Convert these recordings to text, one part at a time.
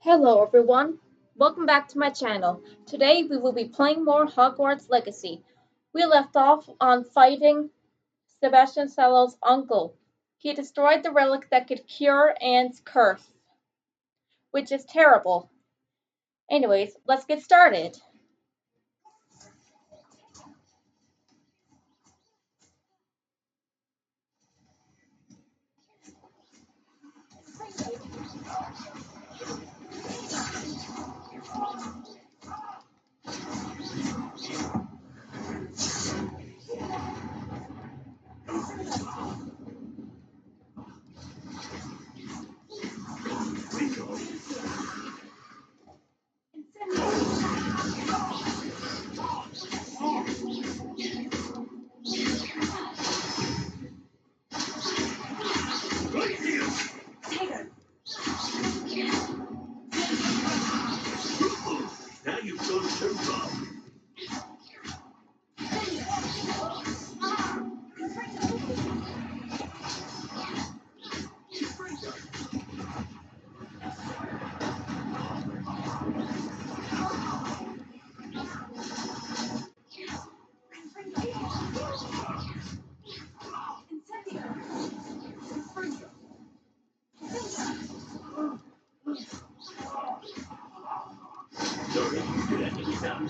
Hello everyone, welcome back to my channel. Today we will be playing more Hogwarts Legacy. We left off on fighting Sebastian Sallow's uncle. He destroyed the relic that could cure Anne's curse, which is terrible. Anyways, let's get started. Now you've gone too far. Sorry, you let me down.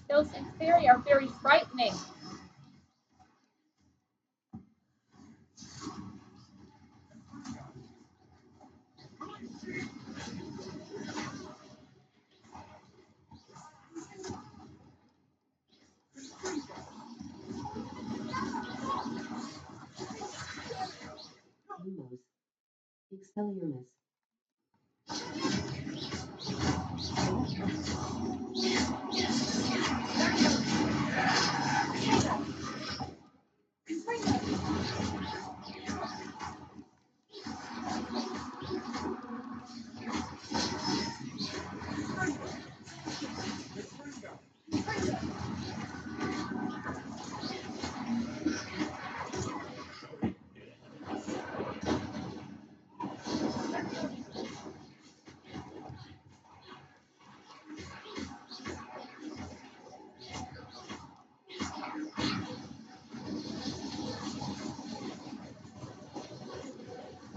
Those Inferi are very frightening. Lumos. Expelliarmus.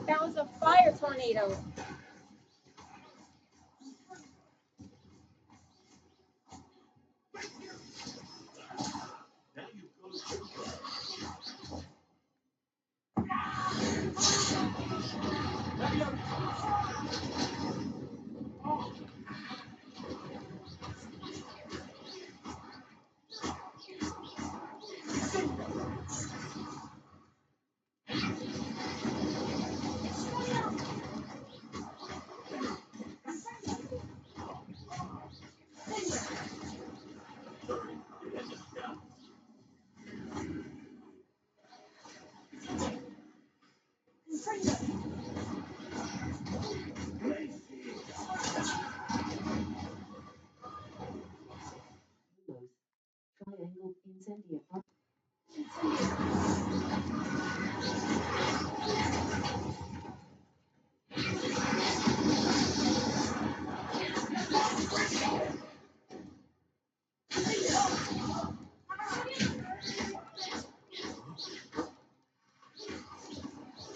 That was a fire tornado. Now you've gone too far. Sorry, you let me down. Lumos. Triangle incendia.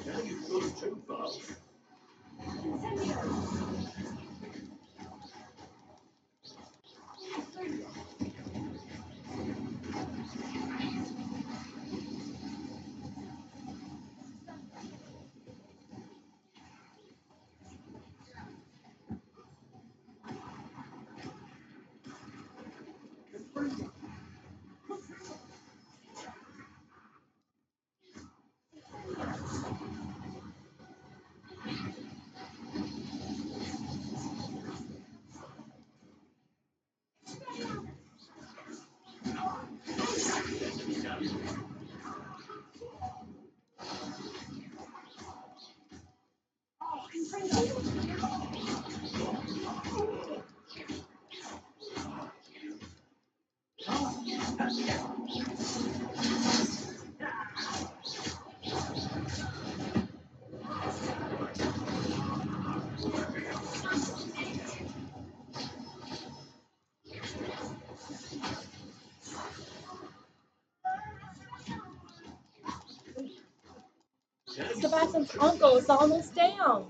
Now you've gone too far. Sebastian's uncle is almost down.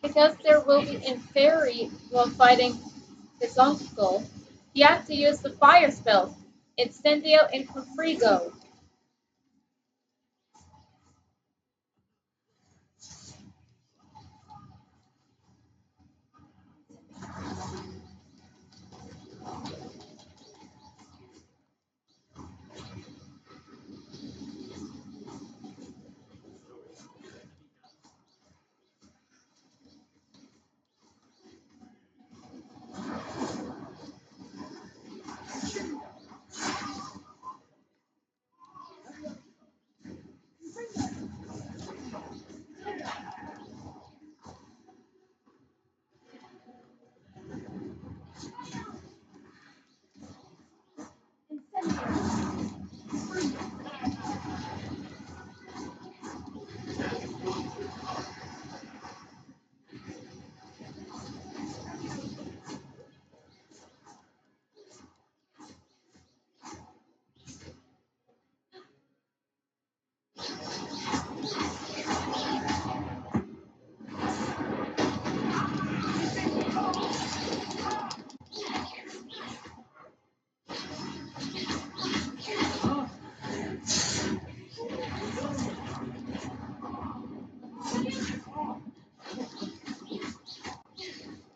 Because there will be a fairy while fighting his uncle, he has to use the fire spells, Incendio and Confrigo.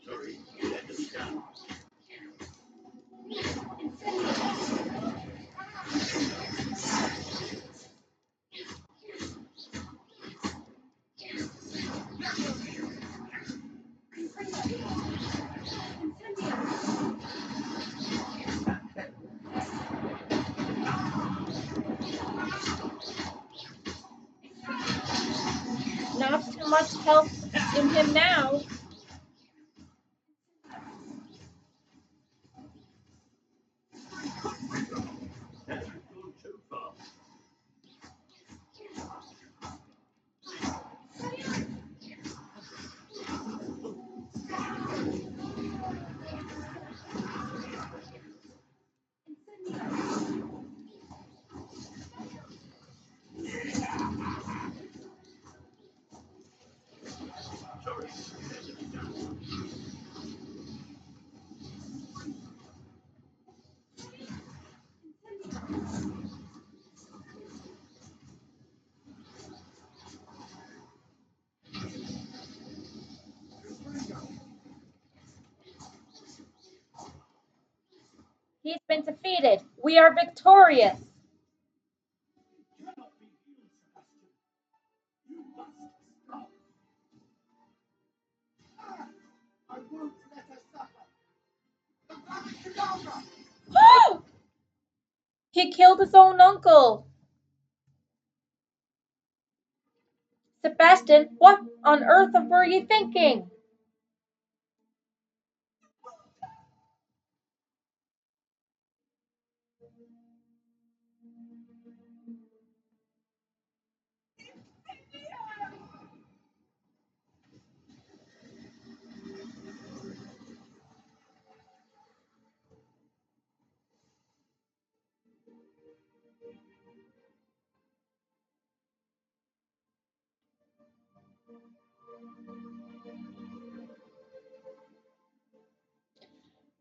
Sorry, you had to be done. Not too much health in him now. Have you gone too far? Sorry, you had to be done. He's been defeated. We are victorious. You cannot be healed, Sebastian. You must stop. I won't let her suffer. He killed his own uncle. Sebastian, what on earth were you thinking?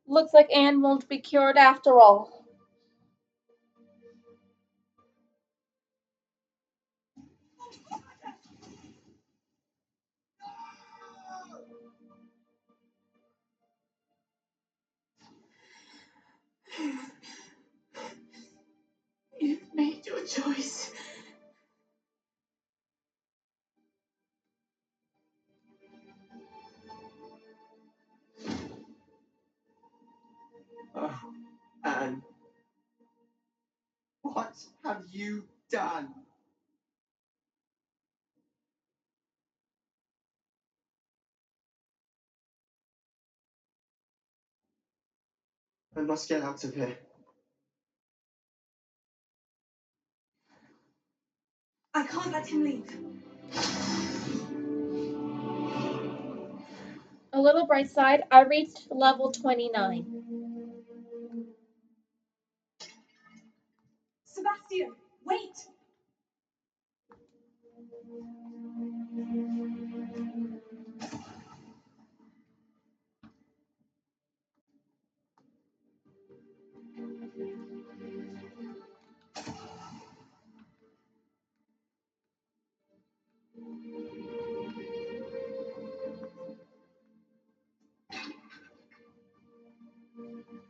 Looks like Anne won't be cured after all. You've made your choice. Anne, what have you done? I must get out of here. I can't let him leave. A little bright side, I reached level 29. Sebastian, wait!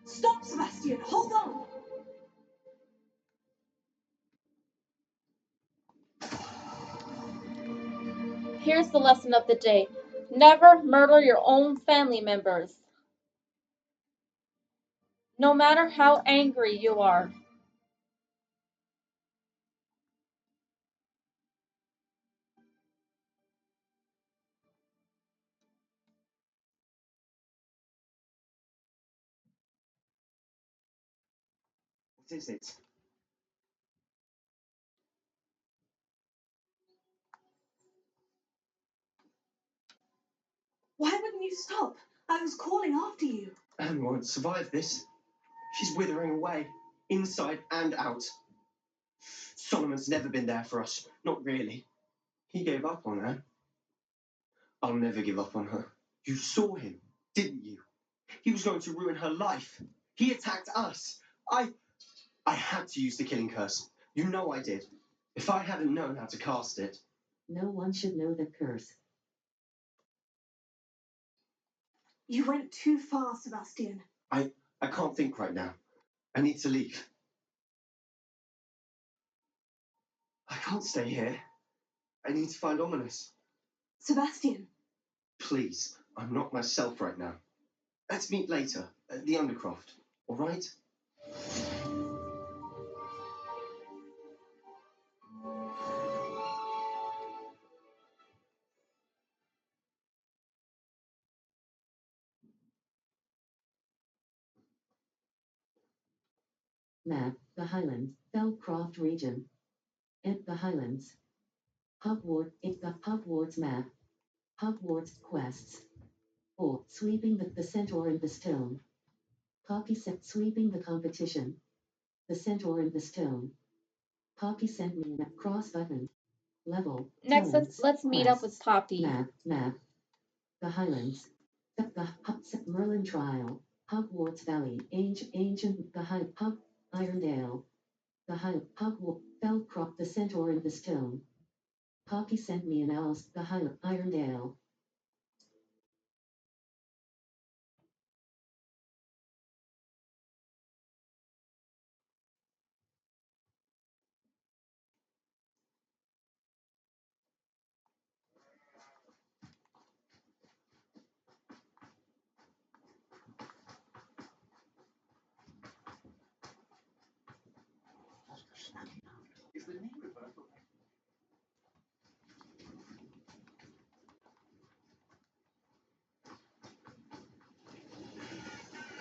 Stop, Sebastian! Hold on! Here's the lesson of the day. Never murder your own family members, no matter how angry you are. What is it? Why wouldn't you stop? I was calling after you. Anne won't survive this. She's withering away, inside and out. Solomon's never been there for us. Not really. He gave up on her. I'll never give up on her. You saw him, didn't you? He was going to ruin her life. He attacked us. I had to use the killing curse. You know I did. If I hadn't known how to cast it. No one should know the curse. You went too far, Sebastian. I can't think right now. I need to leave. I can't stay here. I need to find Ominous. Sebastian. Please, I'm not myself right now. Let's meet later at the Undercroft, all right? Map, the Highlands, Felcroft region. The Highlands. Hogwarts, it's the Hogwarts map. Hogwarts quests. Or, sweeping the centaur in the stone. Poppy set sweeping the competition. The centaur in the stone. Poppy sent me a cross button. Level, Next, talents, let's meet up with quests, Poppy. map, the Highlands. The Merlin trial. Hogwarts Valley, ancient, the High, Irondale. The High, Hogwarts, Felcroft, the centaur in the stone. Poppy sent me an owl's, the High, Irondale.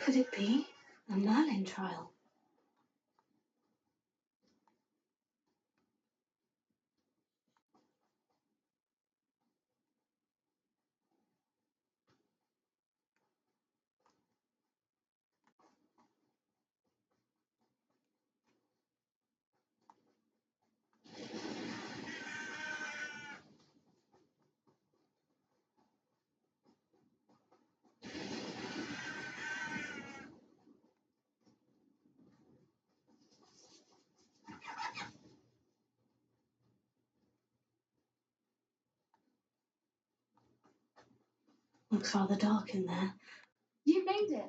Could it be a Merlin trial? Looks rather dark in there. You made it.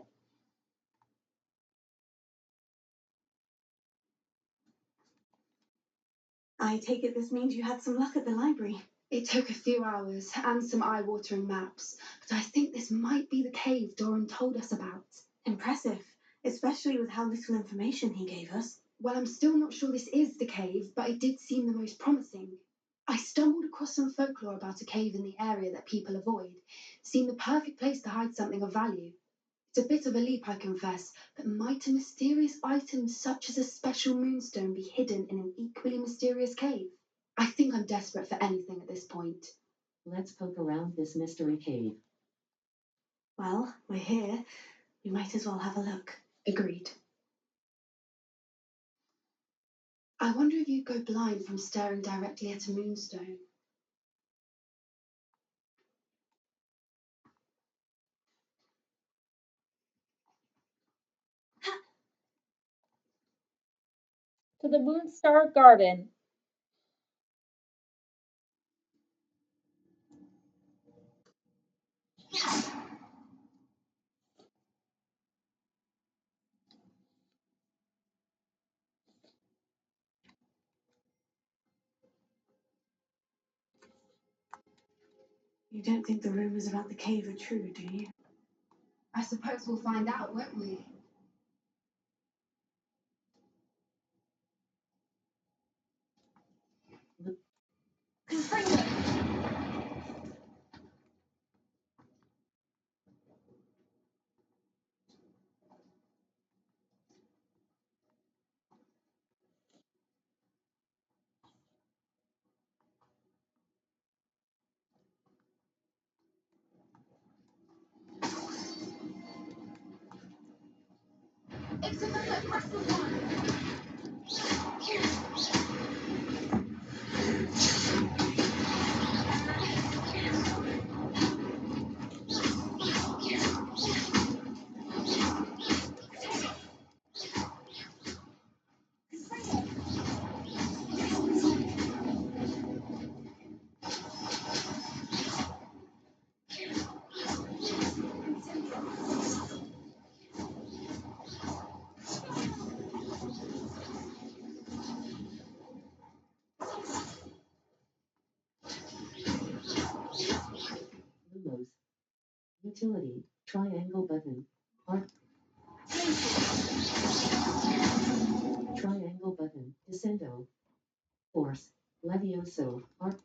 I take it this means you had some luck at the library. It took a few hours and some eye-watering maps, but I think this might be the cave Doran told us about. Impressive. It's especially with how little information he gave us. Well, I'm still not sure this is the cave, but it did seem the most promising. I stumbled across some folklore about a cave in the area that people avoid. Seemed the perfect place to hide something of value. It's a bit of a leap, I confess, but might a mysterious item such as a special moonstone be hidden in an equally mysterious cave? I think I'm desperate for anything at this point. Let's poke around this mystery cave. Well, we're here. We might as well have a look. Agreed. I wonder if you'd go blind from staring directly at a moonstone. To the Moonstar Garden. You don't think the rumors about the cave are true, do you? I suppose we'll find out, won't we? It's another aggressive one! Lumos. Utility. Triangle button. Art. Triangle button. Descendo. Force. Levioso. Art.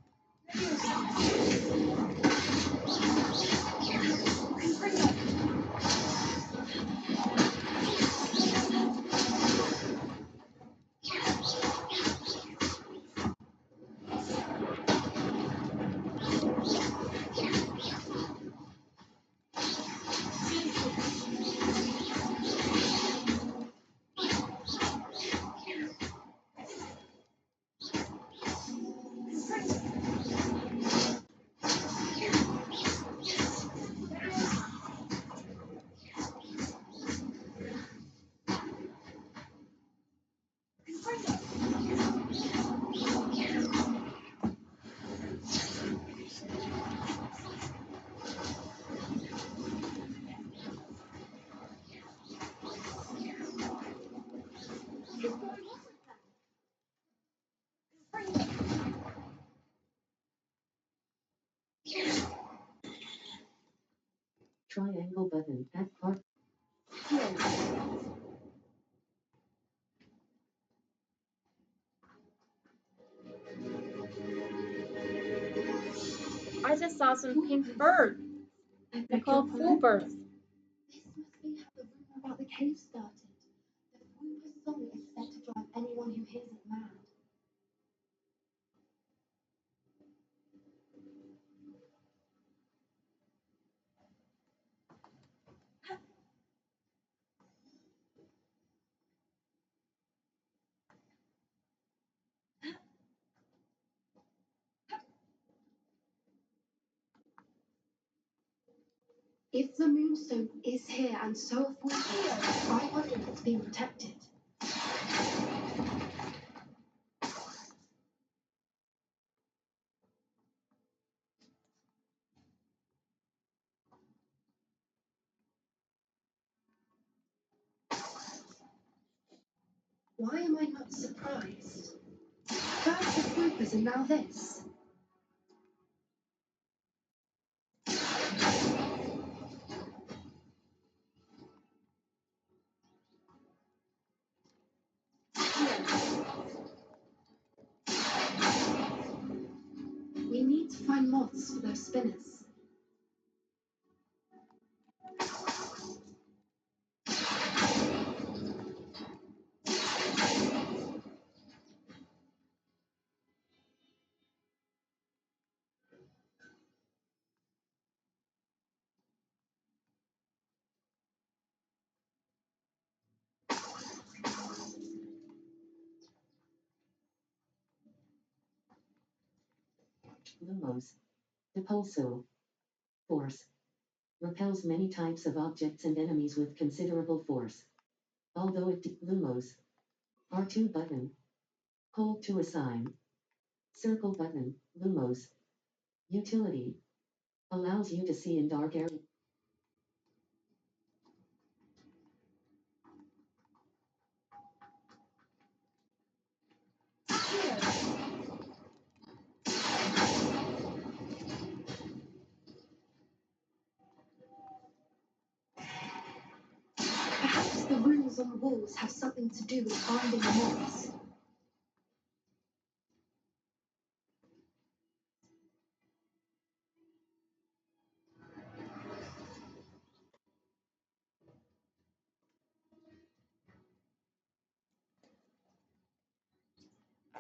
Triangle button. At art. I just saw some pink birds. I They're beg your called pardon? foobers. This must be how the rumor about the cave started. The Whooper's song is said to drive anyone who hears it mad. If the moonstone is here and so affordable, I wonder if it's being protected. Why am I not surprised? First the Whoopers and now this. for those spinners. Lumos. Depulso. Force. Repels many types of objects and enemies with considerable force. Although it Lumos. R2 button. Hold to assign. Circle button. Lumos. Utility. Allows you to see in dark areas. Perhaps the runes on the walls have something to do with finding the moths.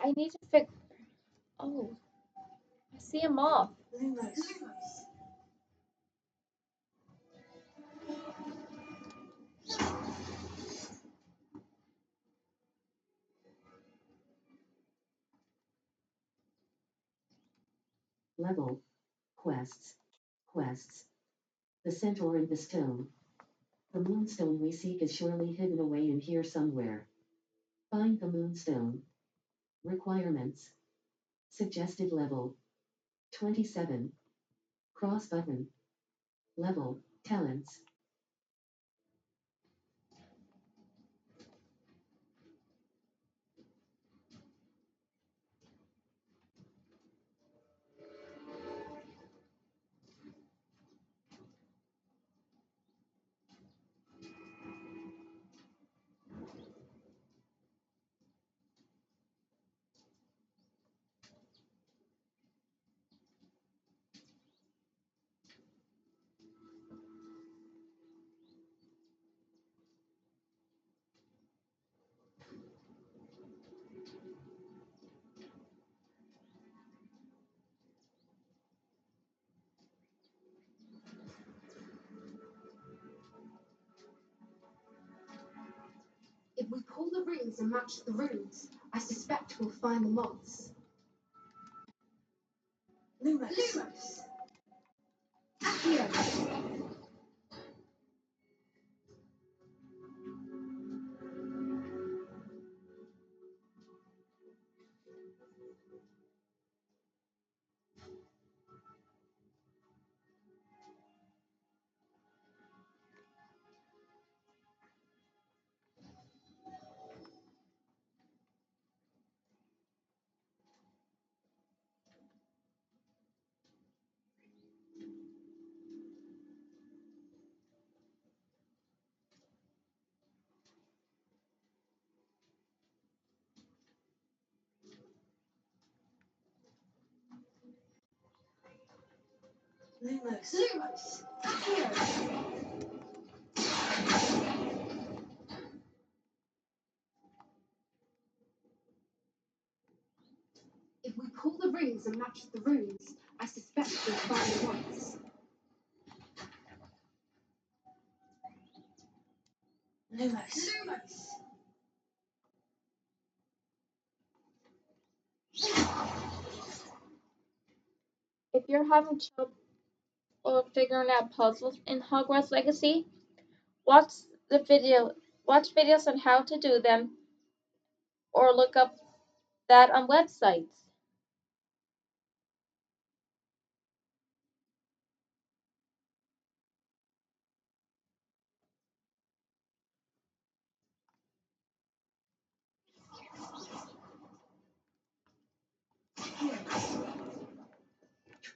I need to fix. Oh, I see a moth. Lumos. Level. Quests. Quests. The centaur in the stone. The moonstone we seek is surely hidden away in here somewhere. Find the moonstone. Requirements. Suggested level. 27. Cross button. Level. Talents. If we pull the rings and match the runes, I suspect we'll find the moths. Lumos. Lumos! Accio! Lumos. Lumos! Accio! If we pull the rings and match the runes, I suspect we'll find the moths. Lumos. Lumos! If you're having trouble figuring out puzzles in Hogwarts Legacy, watch the video. Watch videos on how to do them, or look up that on websites.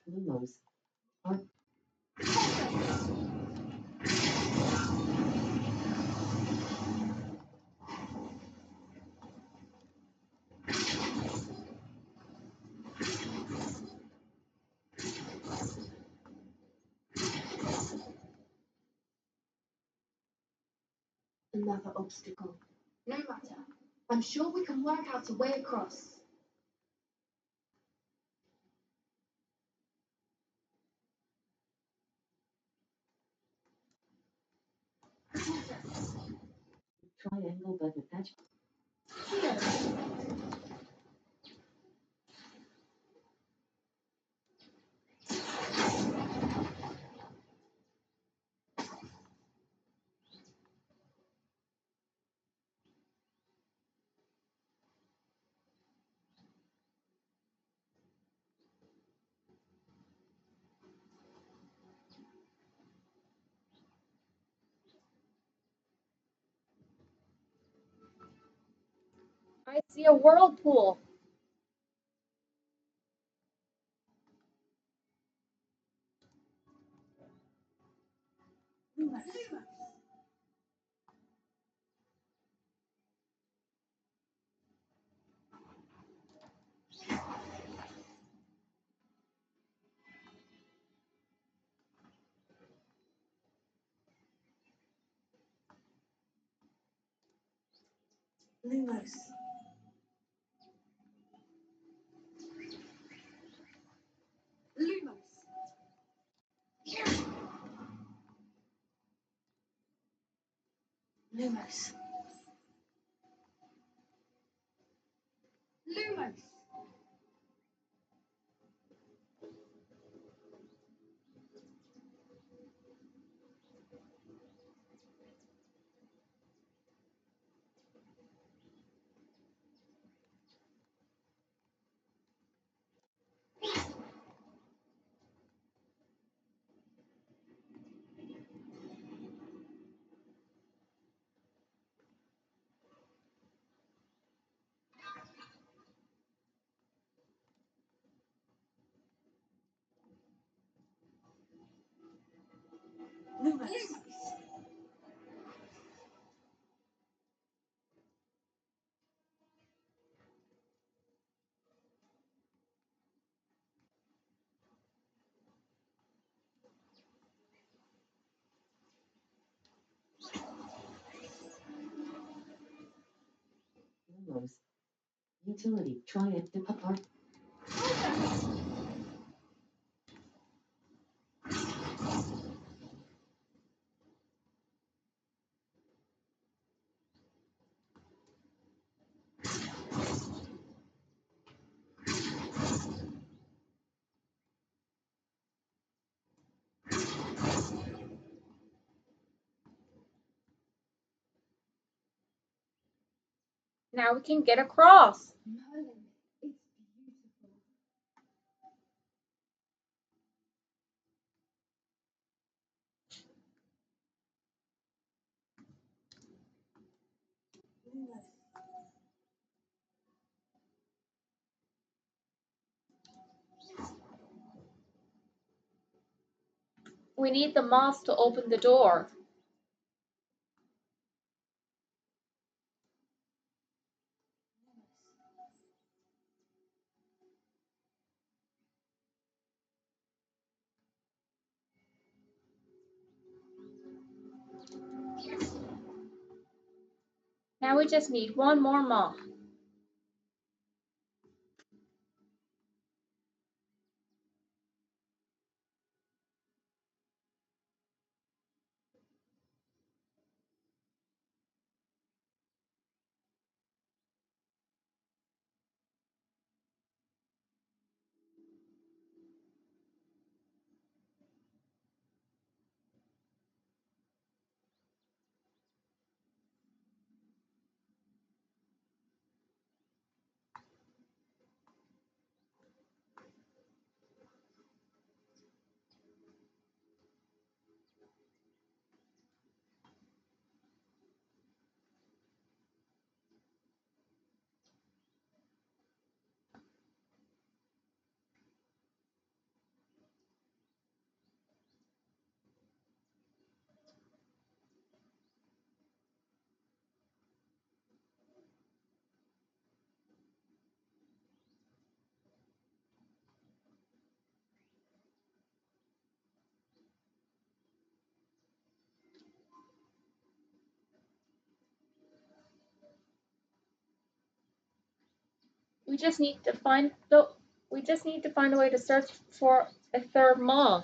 Lumos. R. Another obstacle. No matter. I'm sure we can work out a way across. Triangle button attach. I see a whirlpool. Lumos. Lumos. Lumos. Lumos. Lumos. Lumos. Utility. Triangle apart. Now we can get across. Merlin, it's beautiful. Lumos. We need the moss to open the door. Now we just need one more moth. We just need to find the we just need to find a way to search for a third maw.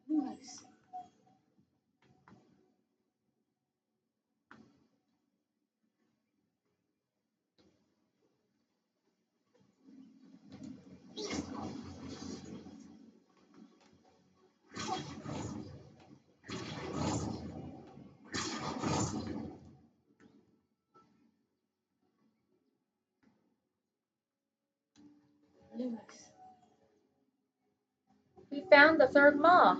Lumos. Lumos. We found the third maw.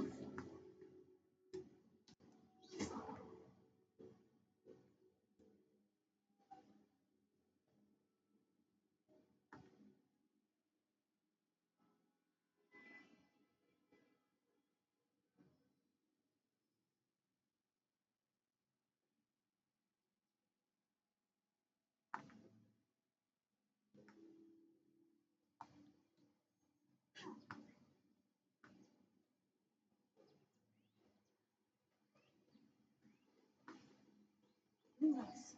Lumos.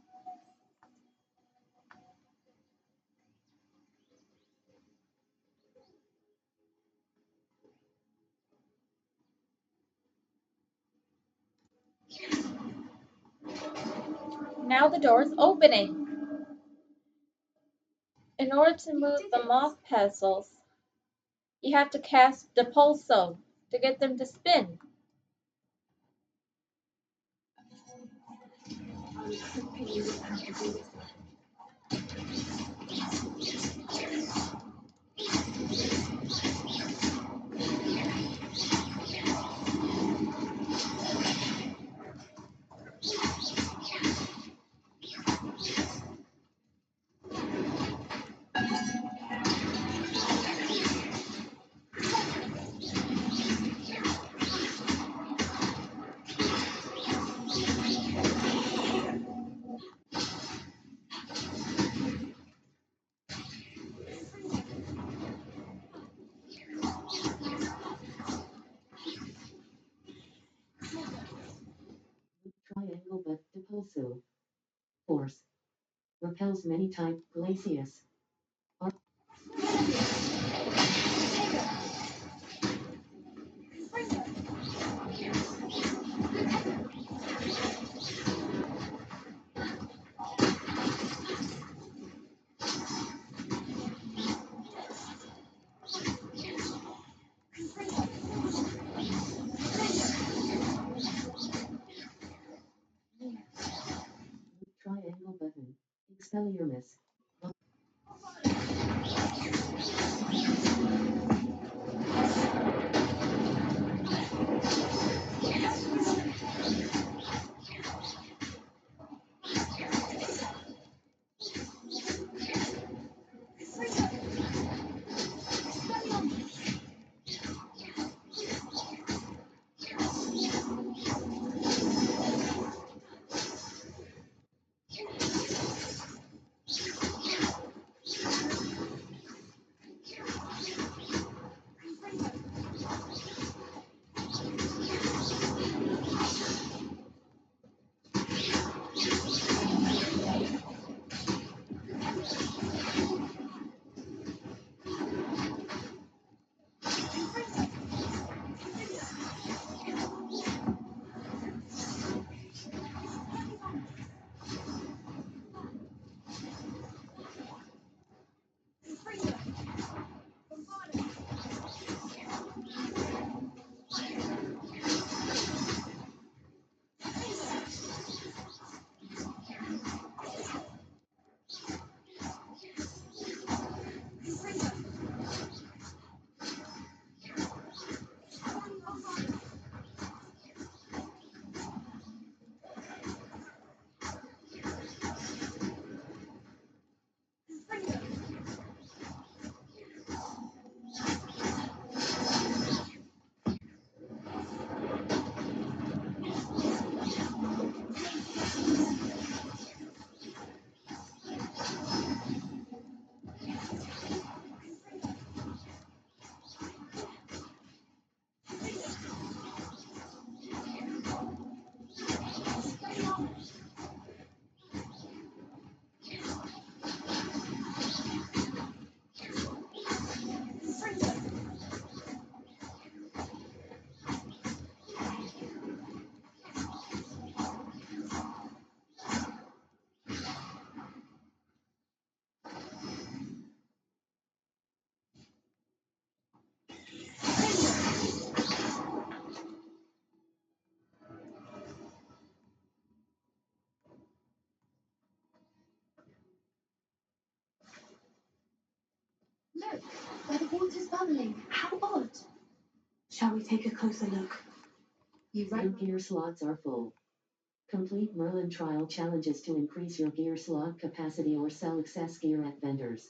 Now the door is opening. In order to move the maw puzzles, you have to cast Depulso to get them to spin. Triangle but Depulso. Force. Repels many type Glacius. Triangle button. Expelliarmus. Look, where the water's bubbling. How odd. Shall we take a closer look? You Your read gear slots are full. Complete Merlin trial challenges to increase your gear slot capacity or sell excess gear at vendors.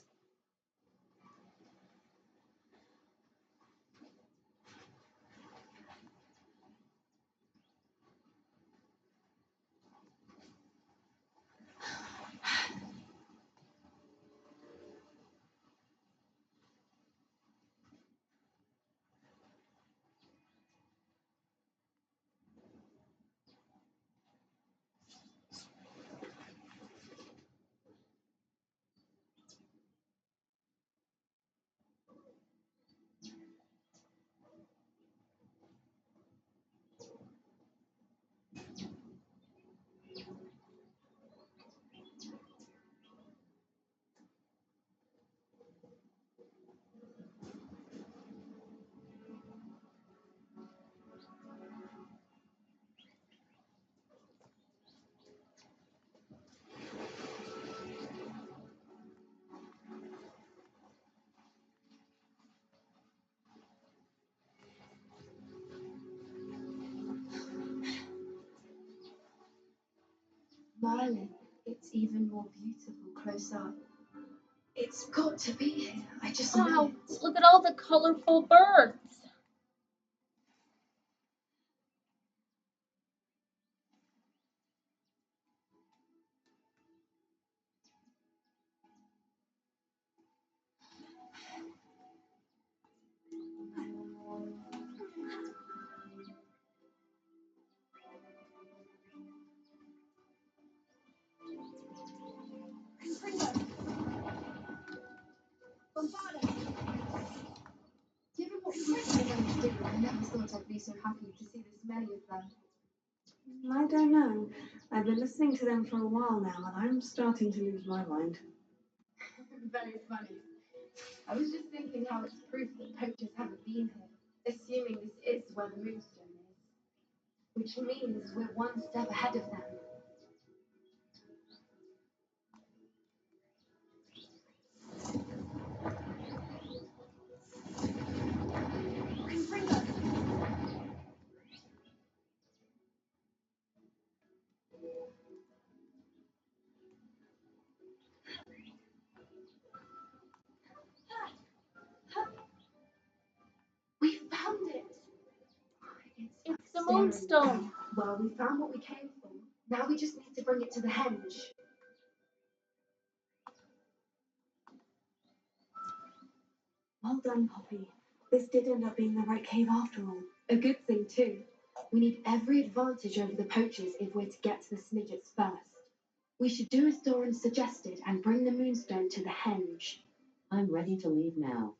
Merlin. It's even more beautiful close up. It's got to be here. I just know Wow, it. look at all the colorful birds. Given what we went to do, I never thought I'd be so happy to see this many of them. I don't know. I've been listening to them for a while now, and I'm starting to lose my mind. Very funny. I was just thinking how it's proof that poachers haven't been here, assuming this is where the moonstone is, which means we're one step ahead of them. We found it! It's the Staring. moonstone. Well, we found what we came for. Now we just need to bring it to the henge. Well done, Poppy. This did end up being the right cave after all. A good thing, too. We need every advantage over the poachers if we're to get to the Snidgets first. We should do as Doran suggested and bring the moonstone to the henge. I'm ready to leave now.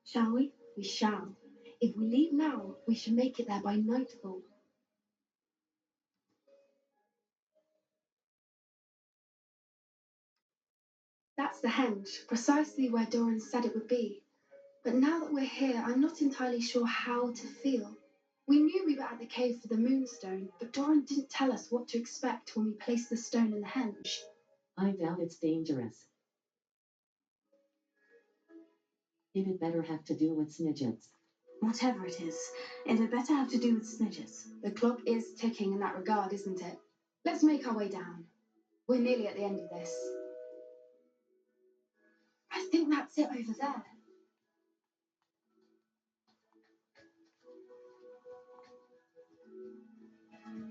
Shall we? We shall. If we leave now, we should make it there by nightfall. That's the henge, precisely where Doran said it would be. But now that we're here, I'm not entirely sure how to feel. We knew we were at the cave for the moonstone, but Doran didn't tell us what to expect when we placed the stone in the henge. I doubt it's dangerous. It'd better have to do with Snidgets. Whatever it is, it had better have to do with Snidgets. The clock is ticking in that regard, isn't it? Let's make our way down. We're nearly at the end of this. I think that's it over there.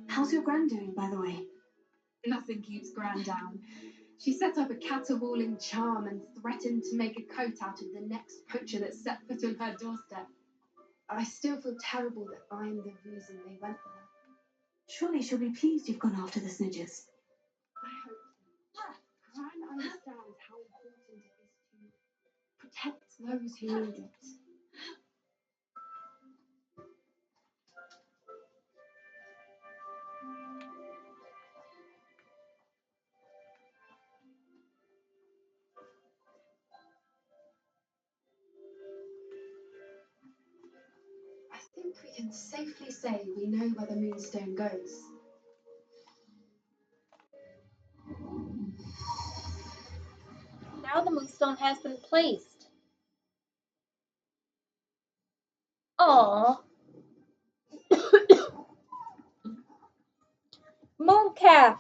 How's your gran doing, by the way? Nothing keeps Gran down. She set up a caterwauling charm and threatened to make a coat out of the next poacher that set foot on her doorstep. I still feel terrible that I'm the reason they went there. Surely she'll be pleased you've gone after the Snidgets. I hope so. Gran understands how important it is to protect those who need it. I think we can safely say we know where the moonstone goes. the moonstone has been placed. Aww. Mooncalves.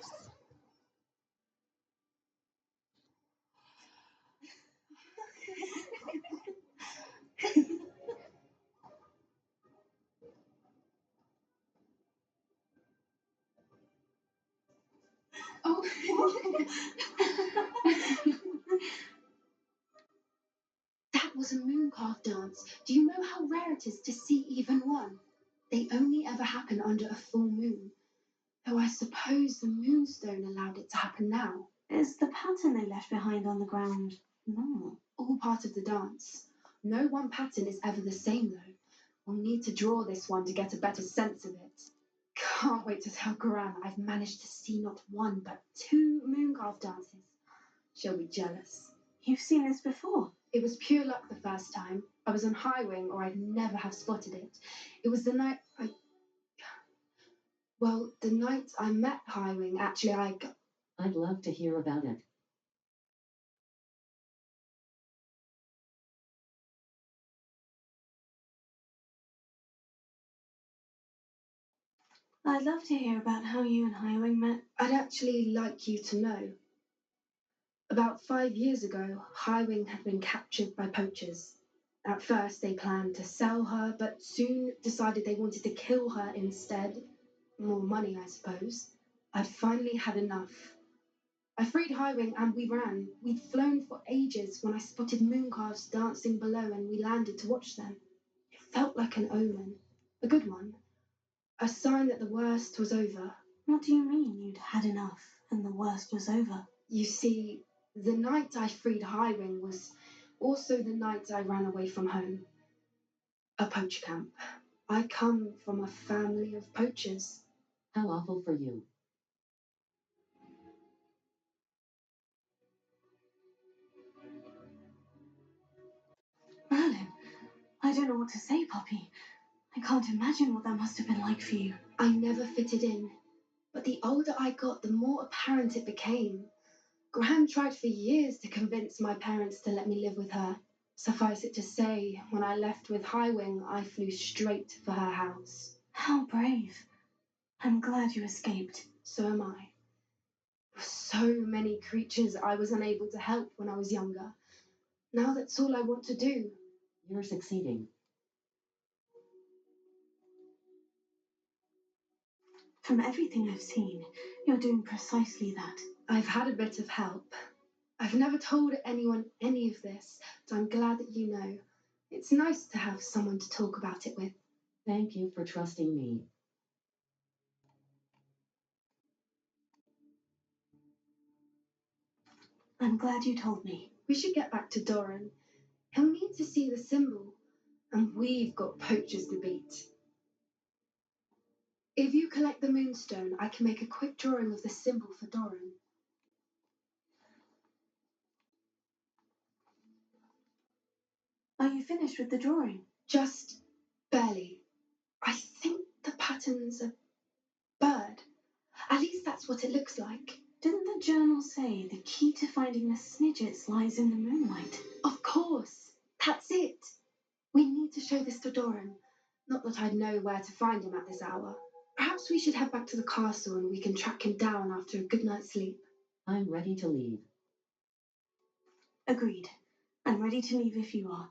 Oh. That was a mooncalf dance. Do you know how rare it is to see even one? They only ever happen under a full moon. Though I suppose the moonstone allowed it to happen now. Is the pattern they left behind on the ground normal? All part of the dance. No one pattern is ever the same, though. We'll need to draw this one to get a better sense of it. Can't wait to tell Gran I've managed to see not one, but 2 mooncalf dances. She'll be jealous. You've seen this before? It was pure luck the first time. I was on High Wing, or I'd never have spotted it. It was the night the night I met High Wing, actually, I'd love to hear about it. I'd love to hear about how you and Highwing met. I'd actually like you to know. About 5 years ago, High Wing had been captured by poachers. At first, they planned to sell her, but soon decided they wanted to kill her instead. More money, I suppose. I'd finally had enough. I freed High Wing and we ran. We'd flown for ages when I spotted mooncalves dancing below and we landed to watch them. It felt like an omen. A good one. A sign that the worst was over. What do you mean you'd had enough and the worst was over? You see, the night I freed High Wing was also the night I ran away from home. A poacher camp. I come from a family of poachers. How awful for you. Merlin, I don't know what to say, Poppy. I can't imagine what that must have been like for you. I never fitted in. But the older I got, the more apparent it became. Gran tried for years to convince my parents to let me live with her. Suffice it to say, when I left with High Wing, I flew straight for her house. How brave. I'm glad you escaped. So am I. So many creatures I was unable to help when I was younger. Now that's all I want to do. You're succeeding. From everything I've seen, you're doing precisely that. I've had a bit of help. I've never told anyone any of this, but I'm glad that you know. It's nice to have someone to talk about it with. Thank you for trusting me. I'm glad you told me. We should get back to Doran. He'll need to see the symbol, and we've got poachers to beat. If you collect the moonstone, I can make a quick drawing of the symbol for Doran. Are you finished with the drawing? Just barely. I think the pattern's a bird. At least that's what it looks like. Didn't the journal say the key to finding the Snidgets lies in the moonlight? Of course. That's it. We need to show this to Doran. Not that I'd know where to find him at this hour. Perhaps we should head back to the castle and we can track him down after a good night's sleep. I'm ready to leave. Agreed. I'm ready to leave if you are.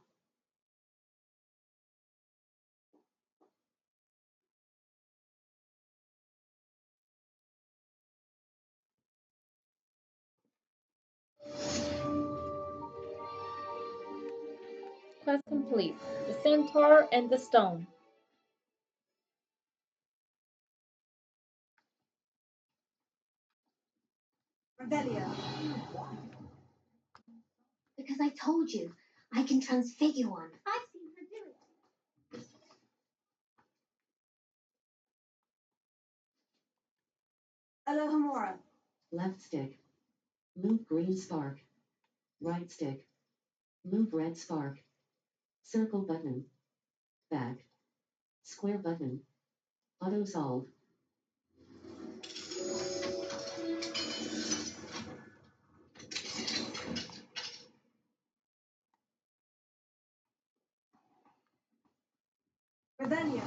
Quest complete. The centaur and the stone. Revelio. Because I told you, I can transfigure one. I've seen her do it. Alohomora. Left stick. Move green spark. Right stick. Move red spark. Circle button. Back. Square button. Auto solve. Revelio.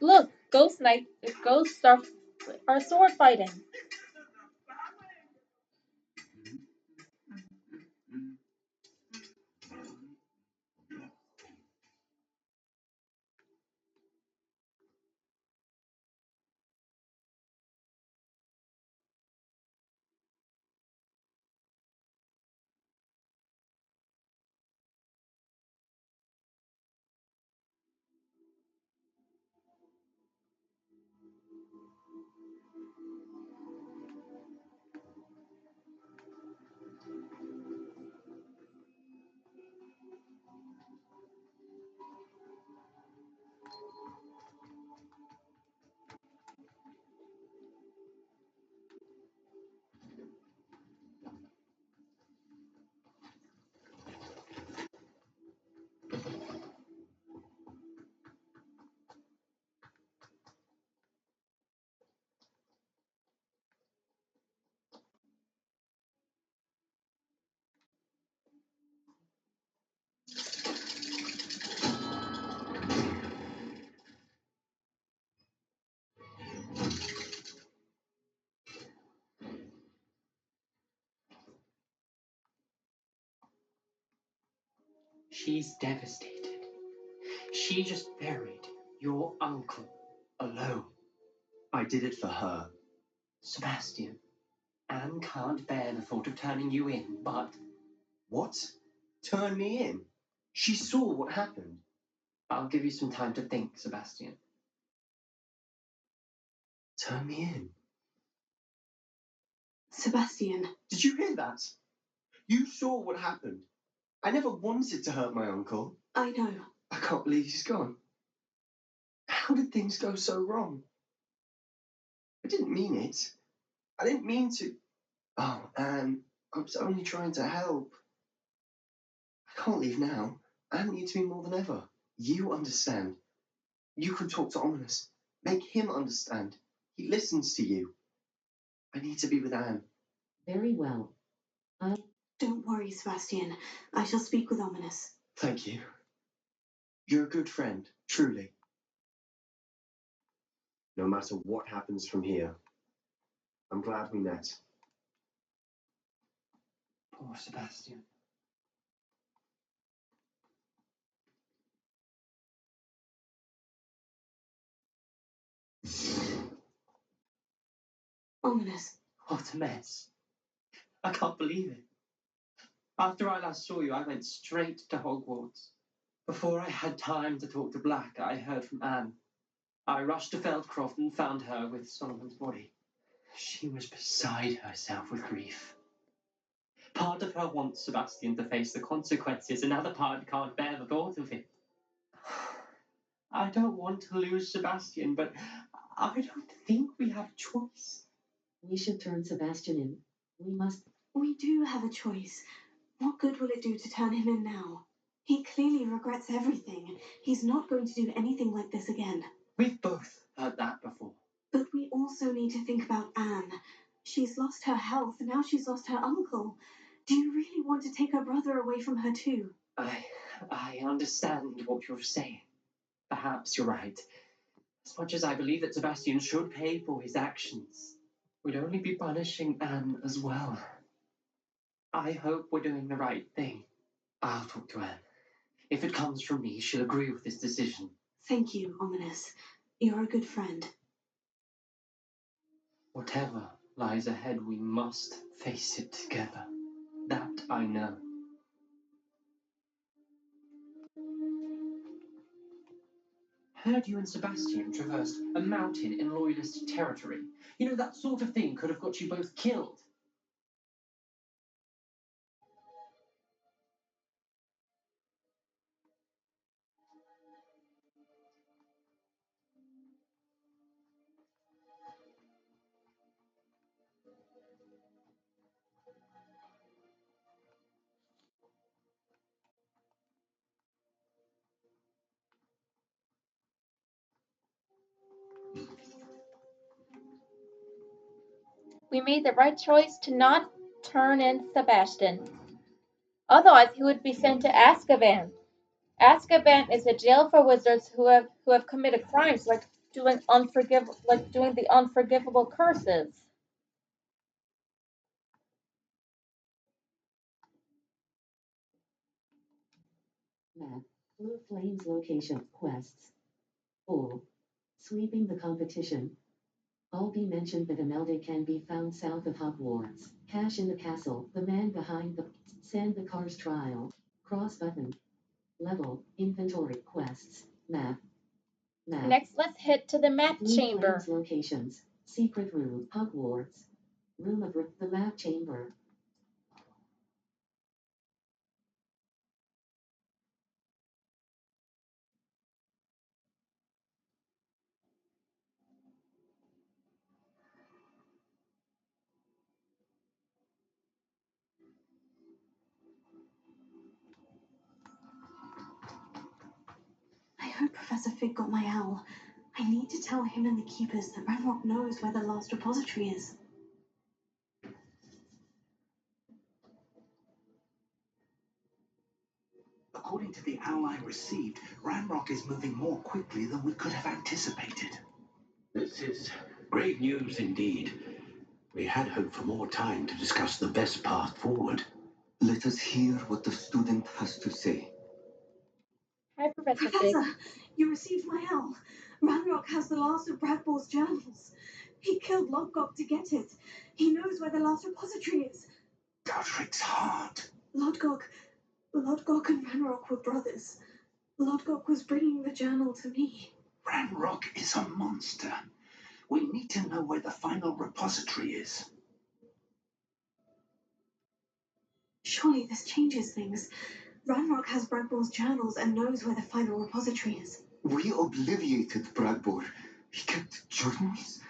Look, ghosts are sword fighting. She's devastated. She just buried your uncle alone. I did it for her. Sebastian, Anne can't bear the thought of turning you in, but... What? Turn me in? She saw what happened. I'll give you some time to think, Sebastian. Turn me in? Sebastian. Did you hear that? You saw what happened. I never wanted to hurt my uncle. I know. I can't believe he's gone. How did things go so wrong? I didn't mean it. I didn't mean to. Oh, Anne, I was only trying to help. I can't leave now. Anne needs me more than ever. You understand. You can talk to Ominous. Make him understand. He listens to you. I need to be with Anne. Very well. Don't worry, Sebastian. I shall speak with Ominous. Thank you. You're a good friend, truly. No matter what happens from here, I'm glad we met. Poor Sebastian. Ominous. What a mess. I can't believe it. After I last saw you, I went straight to Hogwarts. Before I had time to talk to Black, I heard from Anne. I rushed to Feldcroft and found her with Solomon's body. She was beside herself with grief. Part of her wants Sebastian to face the consequences, another part can't bear the thought of it. I don't want to lose Sebastian, but I don't think we have a choice. We should turn Sebastian in. We must. We do have a choice. What good will it do to turn him in now? He clearly regrets everything. He's not going to do anything like this again. We've both heard that before. But we also need to think about Anne. She's lost her health, now she's lost her uncle. Do you really want to take her brother away from her too? I understand what you're saying. Perhaps you're right. As much as I believe that Sebastian should pay for his actions, we'd only be punishing Anne as well. I hope we're doing the right thing. I'll talk to Anne. If it comes from me, she'll agree with this decision. Thank you, Ominous. You're a good friend. Whatever lies ahead, we must face it together. That I know. Heard you and Sebastian traversed a mountain in Loyalist territory. You know, that sort of thing could have got you both killed. We made the right choice to not turn in Sebastian. Otherwise, he would be sent to Azkaban. Azkaban is a jail for wizards who have committed crimes like doing the unforgivable curses. Map. Blue Flames location. Quests. 4. Sweeping the competition. Albie mentioned that Imelda can be found south of Hogwarts. Cash in the castle. The man behind the send the cars trial. Cross button. Level. Inventory. Quests. Map. Map. Next, let's head to the map Blue chamber. Flames locations. Secret room. Hogwarts. Room of the map chamber. I hope Professor Fig got my owl. I need to tell him and the keepers that Ranrock knows where the last repository is. According to the owl I received, Ranrock is moving more quickly than we could have anticipated. This is great news indeed. We had hoped for more time to discuss the best path forward. Let us hear what the student has to say. Hi, Professor Fig. Professor, you received my owl. Ranrock has the last of Bradbore's journals. He killed Lodgok to get it. He knows where the last repository is. Godric's heart. Lodgok and Ranrock were brothers. Lodgok was bringing the journal to me. Ranrock is a monster. We need to know where the final repository is. Surely this changes things. Ranrock has Bradbore's journals and knows where the final repository is. We obliviated Bradbore. He kept journals?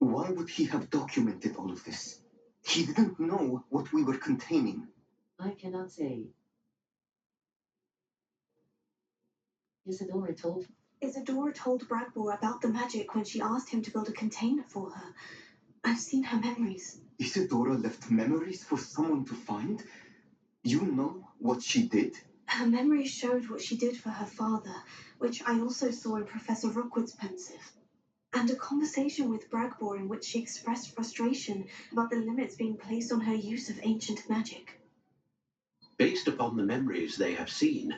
Why would he have documented all of this? He didn't know what we were containing. I cannot say. Isadora told. Isadora told Bradbore about the magic when she asked him to build a container for her. I've seen her memories. Isadora left memories for someone to find? You know what she did? Her memories showed what she did for her father, which I also saw in Professor Rookwood's pensive. And a conversation with Bradbore in which she expressed frustration about the limits being placed on her use of ancient magic. Based upon the memories they have seen,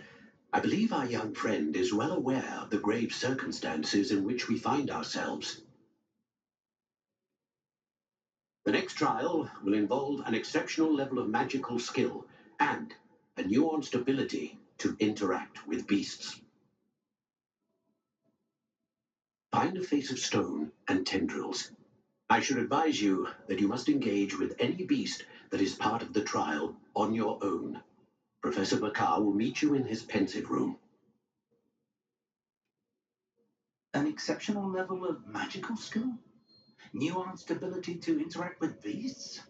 I believe our young friend is well aware of the grave circumstances in which we find ourselves. The next trial will involve an exceptional level of magical skill and a nuanced ability to interact with beasts. Find a face of stone and tendrils. I should advise you that you must engage with any beast that is part of the trial on your own. Professor Bakar will meet you in his pensive room. An exceptional level of magical skill? Nuanced ability to interact with beasts?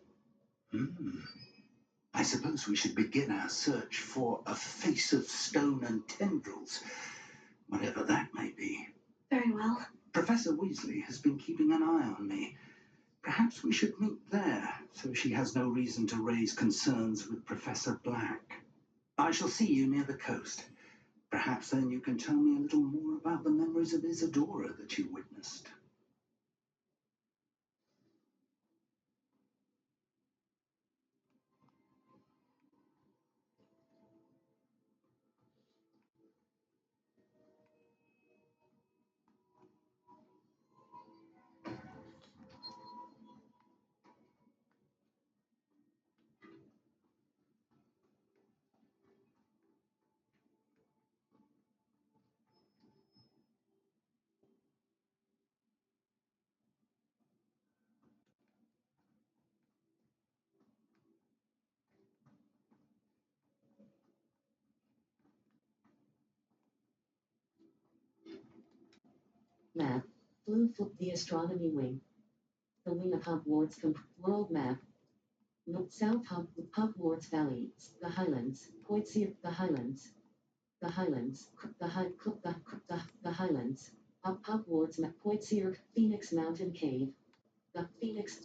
I suppose we should begin our search for a face of stone and tendrils, whatever that may be. Very well. Professor Weasley has been keeping an eye on me. Perhaps we should meet there, so she has no reason to raise concerns with Professor Black. I shall see you near the coast. Perhaps then you can tell me a little more about the memories of Isadora that you witnessed. Map. Blue the astronomy wing. The wing of Hogwarts world map. North South Hogwarts Valley. The Highlands. Poitiers. The Highlands. The Highlands. The Highlands. Hogwarts map. Poitiers. Phoenix Mountain Cave. The Phoenix.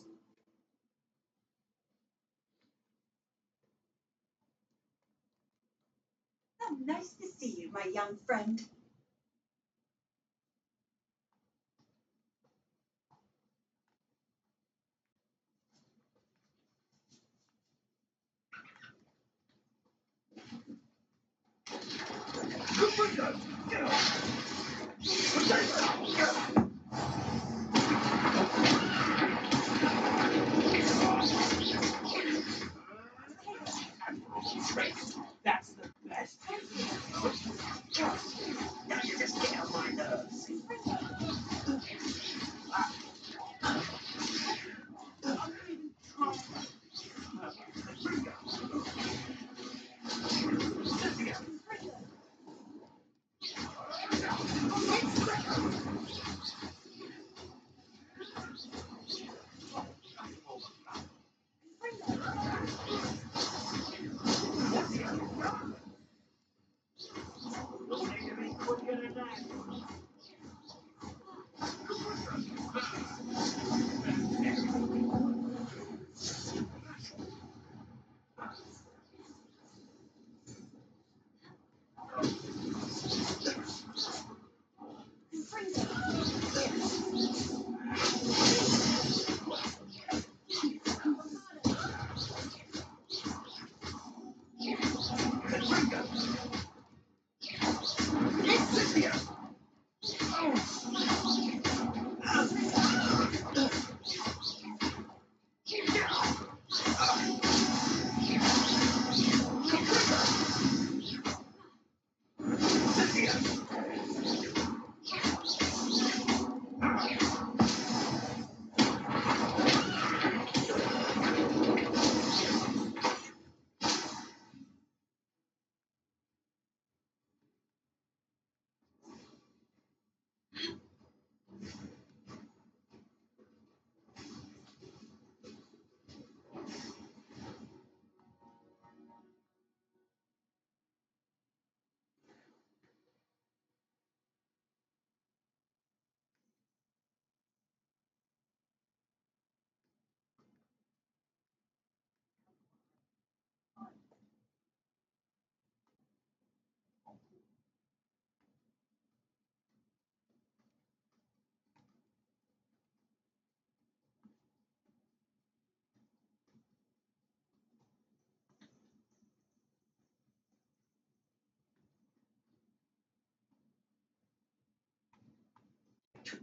Oh, nice to see you, my young friend. That's the best. Now you just get on my nerves.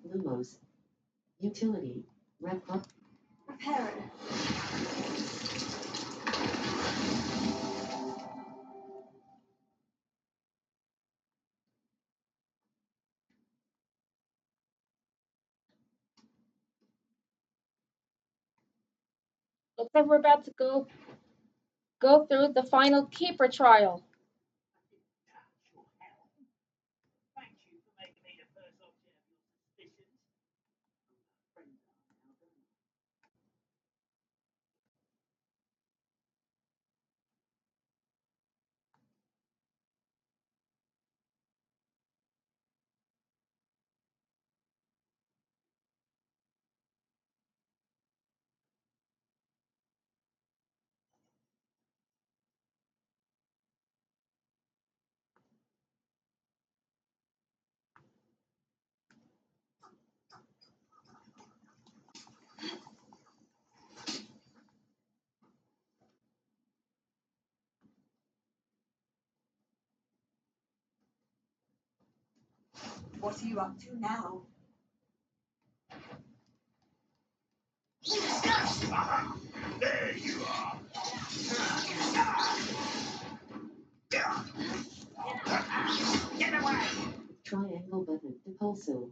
Lumos. Utility. Rep up. Repairing. Looks like we're about to go through the final keeper trial. Thank you for making me the first object of your suspicions. What are you up to now? There you are. Get away! Triangle button. Depulso.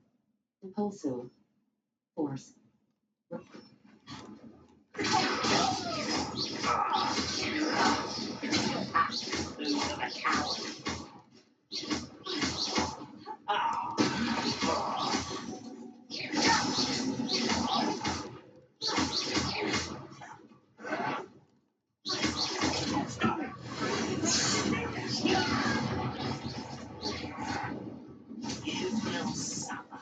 Depulso. Force. Who's the coward? You will suffer.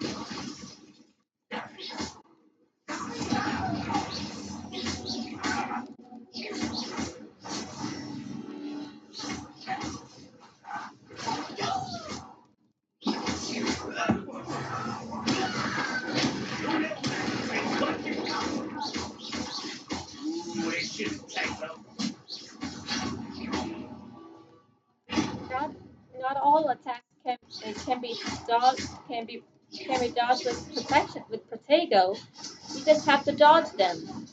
dodge can be dodged with protection with Protego. You just have to dodge them.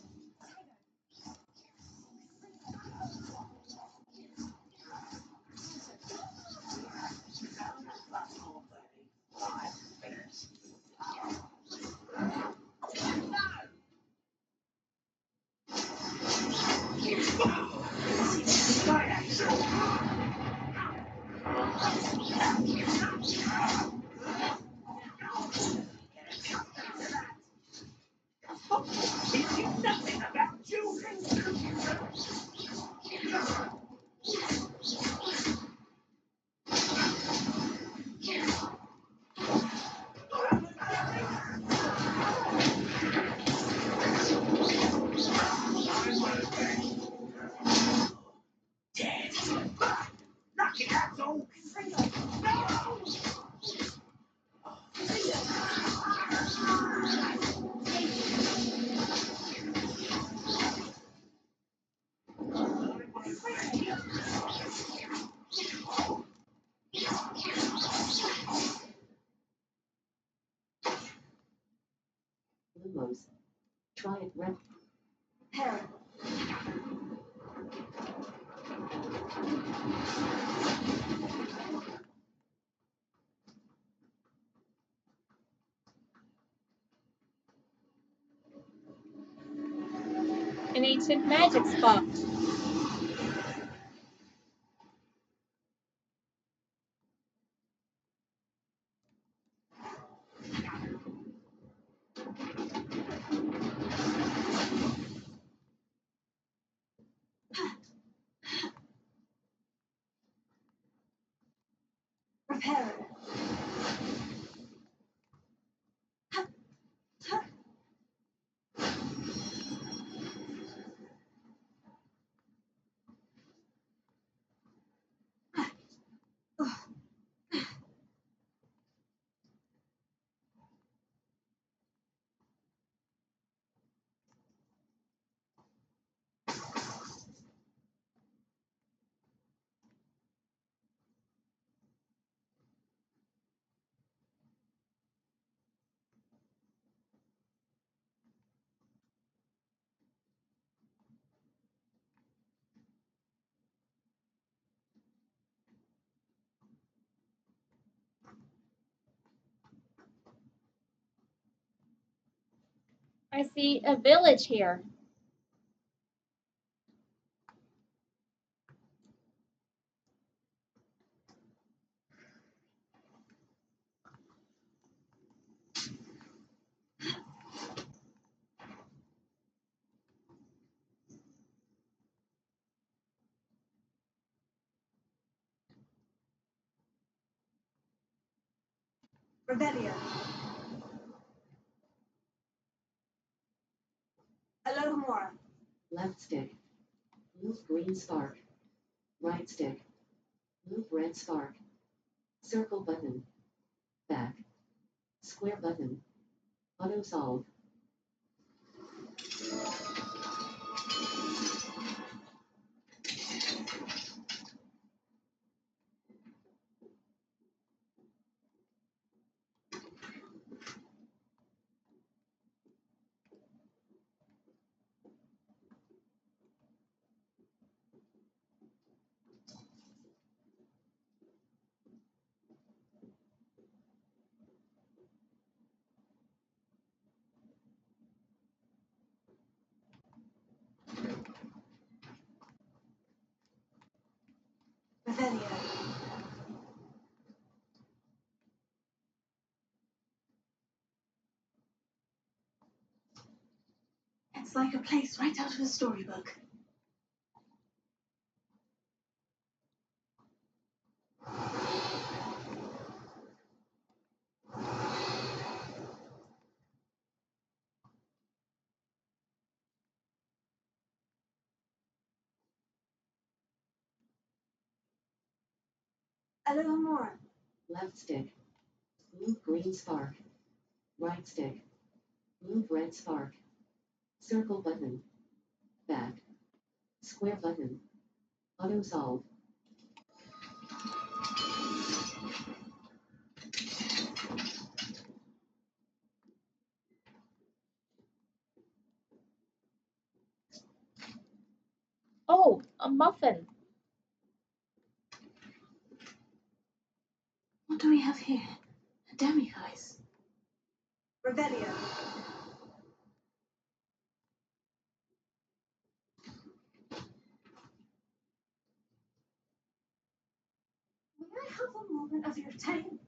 Lumos. Try it rep. Parrot. An ancient magic spot. Repair it. I see a village here. Rebellion. Alohomora. Left stick. Move green spark. Right stick. Move red spark. Circle button. Back. Square button. Auto solve. Revelio. It's like a place right out of a storybook. Alohomora. Left stick. Move green spark. Right stick. Move red spark. Circle button. Back. Square button. Auto solve. a muffin. What do we have here? A demi-glace. Revelio. May I have a moment of your time?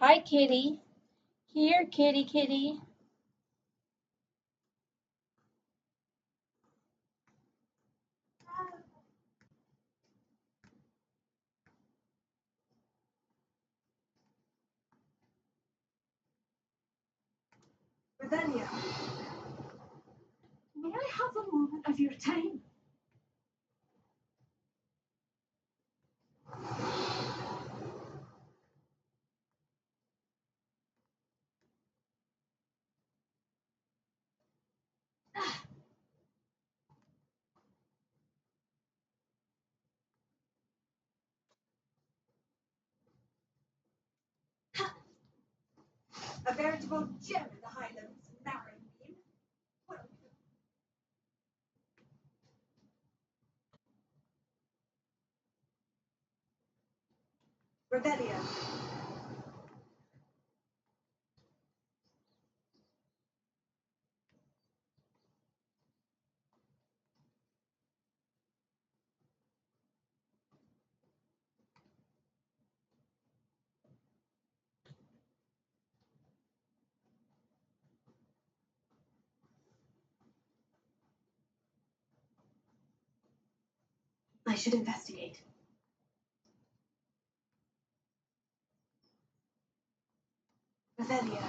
Hi, kitty. Here, kitty, kitty. Revelio. May I have a moment of your time? A veritable gem in the Highlands, marrying beam. Well, Revelio. I should investigate. Revelio.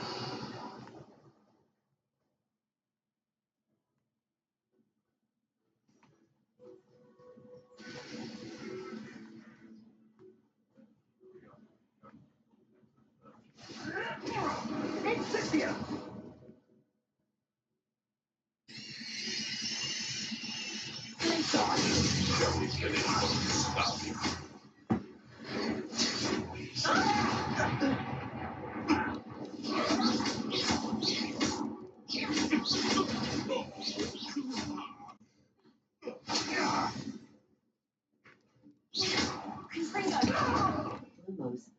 Lumos.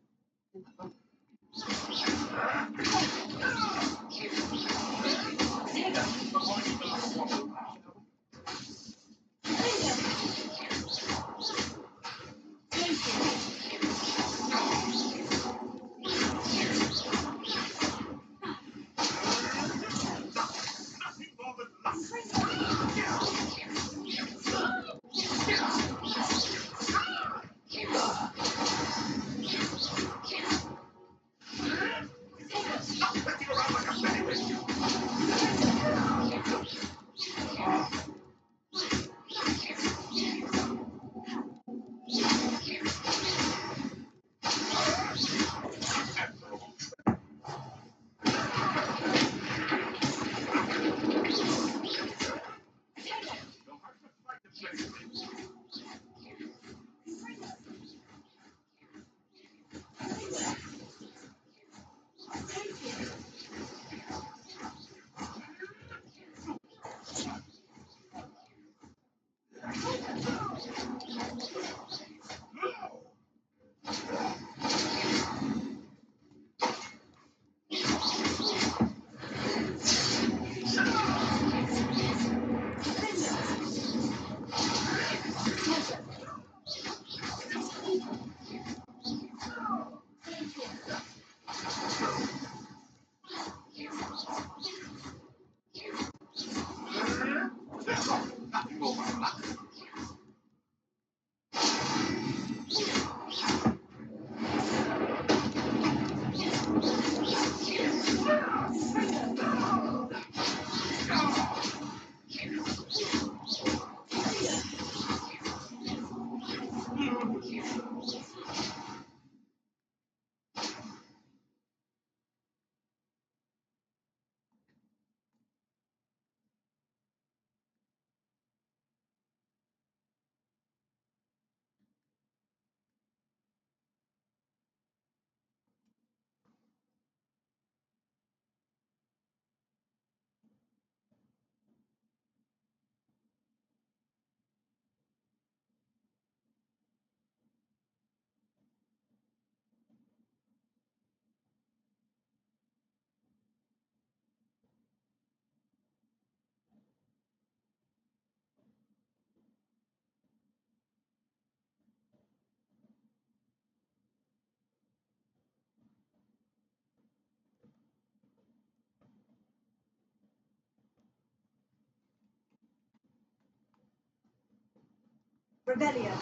Revelio.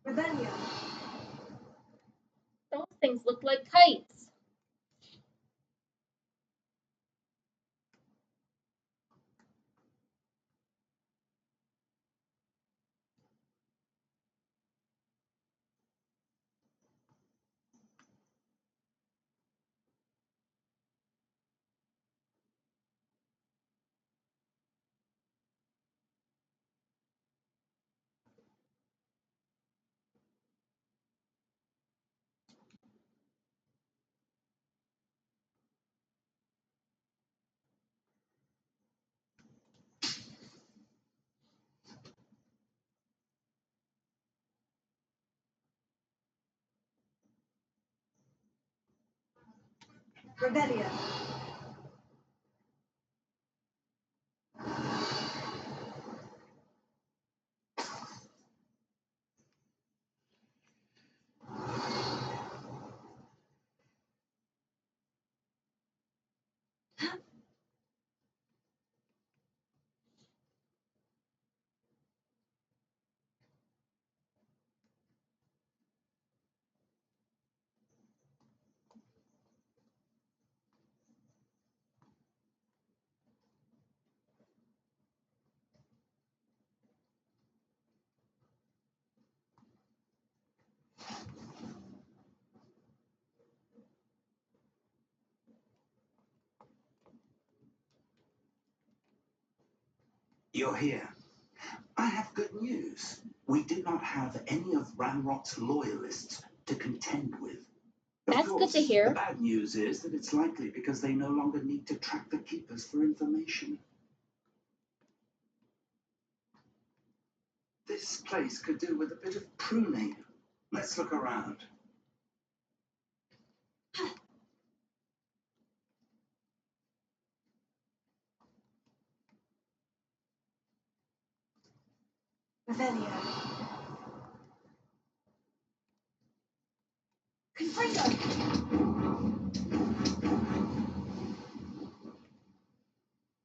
Revelio. Those things look like kites. Revelio. You're here. I have good news. We did not have any of Ramrot's loyalists to contend with. Of That's good to course, the hear. bad news is that it's likely because they no longer need to track the keepers for information. This place could do with a bit of pruning. Let's look around. Revelio. Confringo.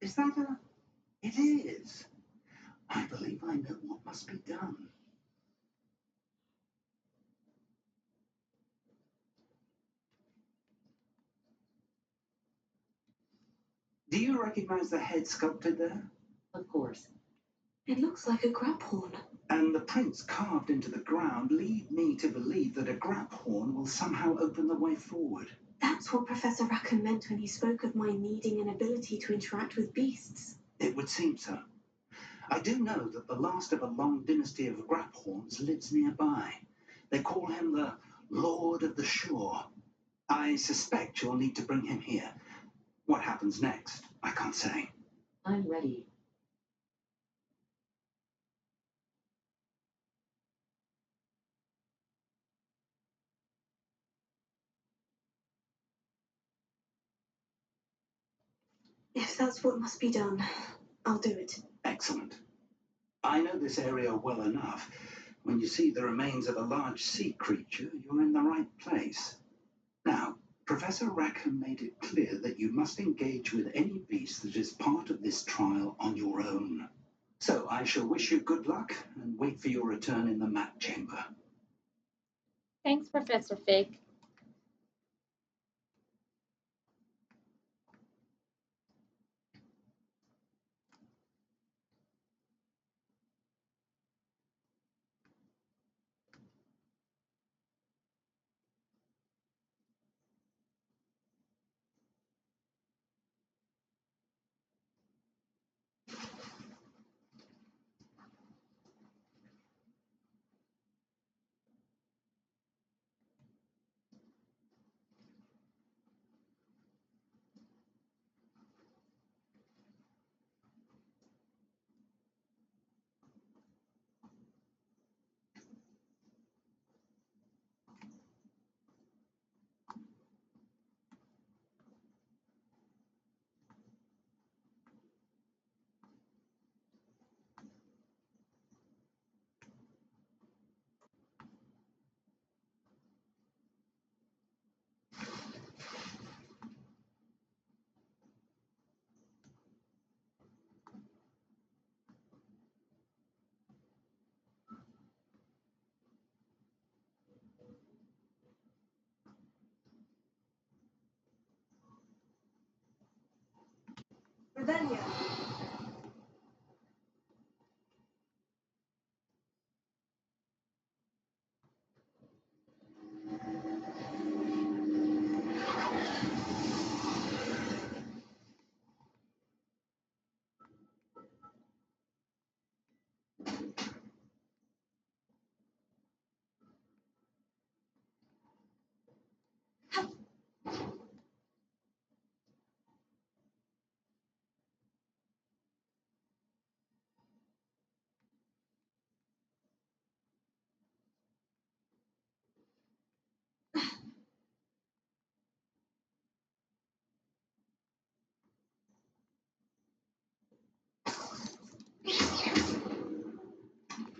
Is that a... It is. I believe I know what must be done. Do you recognize the head sculpted there? Of course. It looks like a grab horn. And the prints carved into the ground lead me to believe that a grab horn will somehow open the way forward. That's what Professor Rackham meant when he spoke of my needing an ability to interact with beasts. It would seem so. I do know that the last of a long dynasty of Graphorns lives nearby. They call him the Lord of the Shore. I suspect you'll need to bring him here. What happens next, I can't say. I'm ready. If that's what must be done, I'll do it. Excellent. I know this area well enough. When you see the remains of a large sea creature, you're in the right place. Now, Professor Rackham made it clear that you must engage with any beast that is part of this trial on your own. So I shall wish you good luck and wait for your return in the map chamber. Thanks, Professor Fig.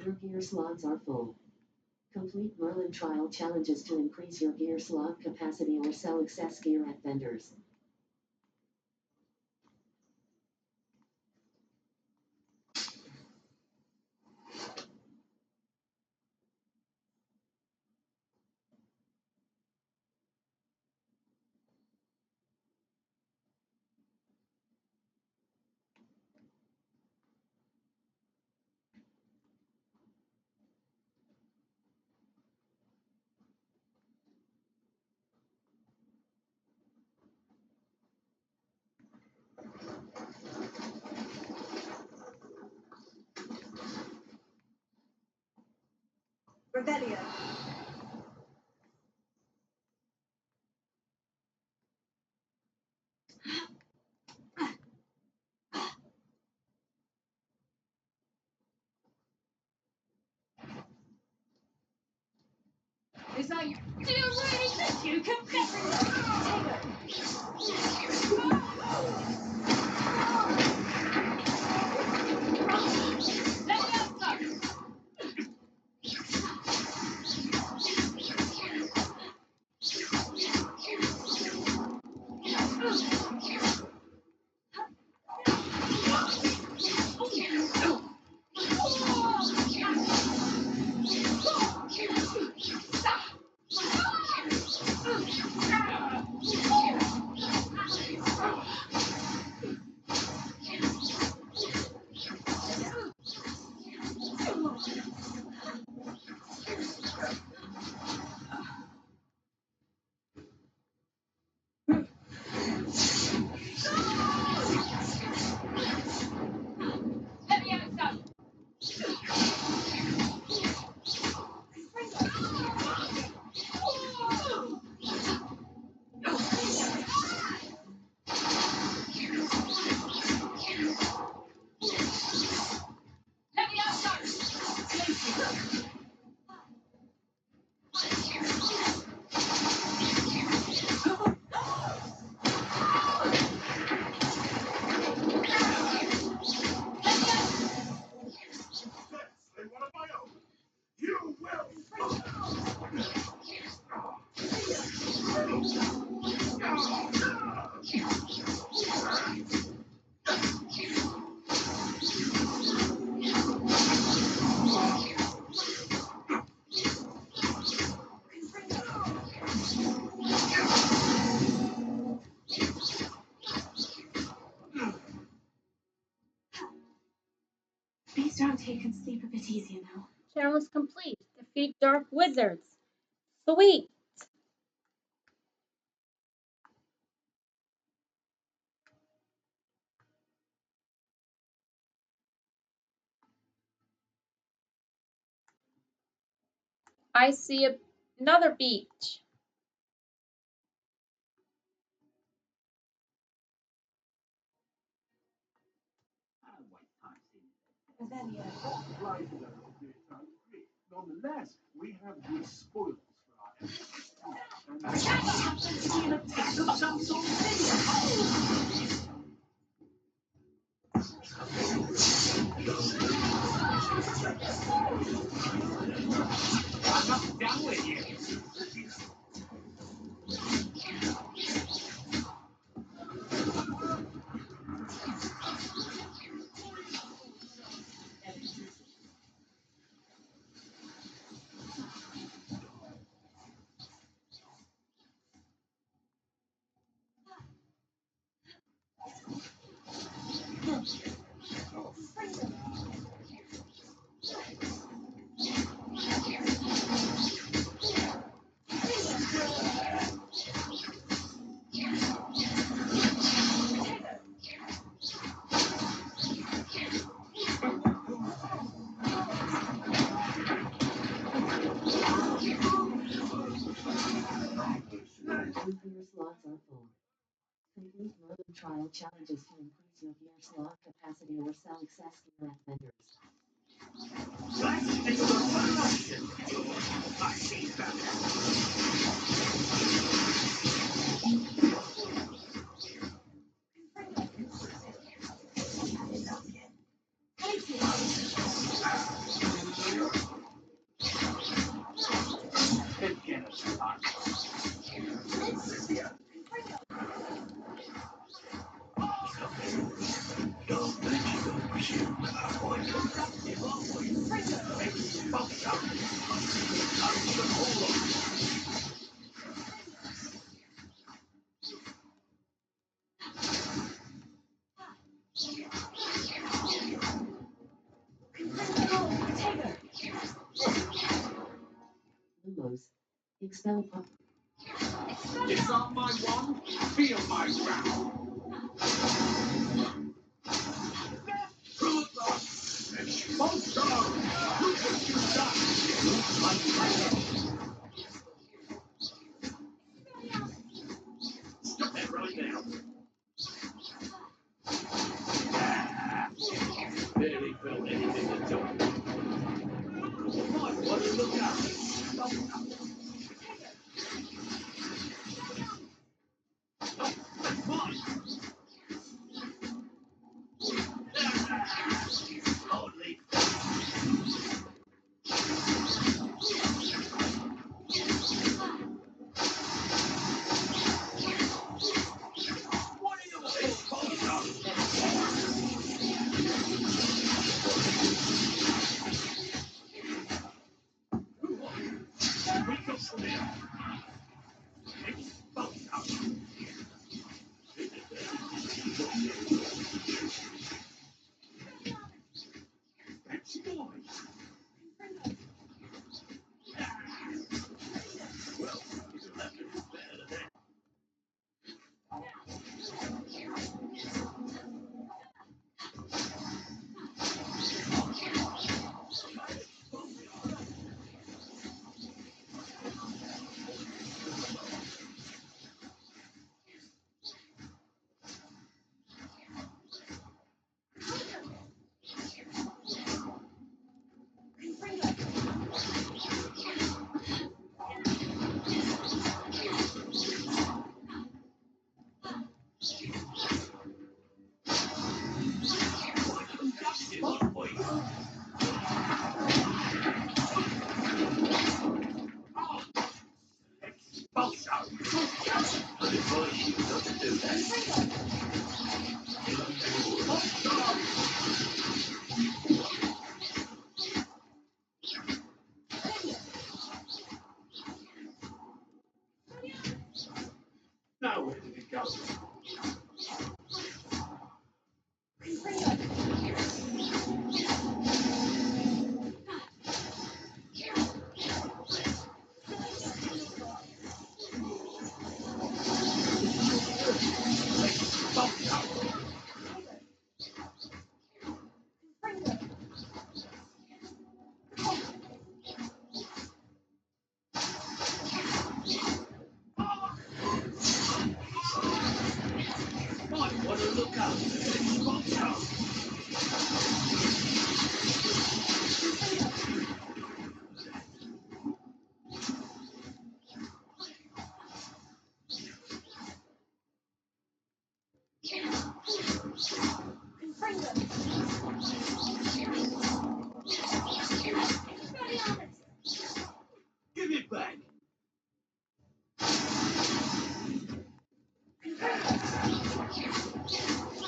Your gear slots are full. Complete Merlin trial challenges to increase your gear slot capacity or sell excess gear at vendors. Revelio. Is that you? Do you really think you can beat Please don't take and sleep a bit easier now. Challenge complete. Defeat dark wizards. Sweet. I see another beach. Revelio. Nonetheless, we have good spoils for our efforts. And an attack of some sort of thing. I'm not down with you. Your gear slots are full. Complete Merlin trial challenges to increase your gear slot capacity or sell excess gear at vendors. Let's take a look at I see that. Combos. Expel pop. Disarm my wand, feel my wrath. Monster! Look what you've done! Stop it right now. Barely felt anything at all. Might want to look out. Hardly. What are you Now where did it go? Might want to look out. Give it back.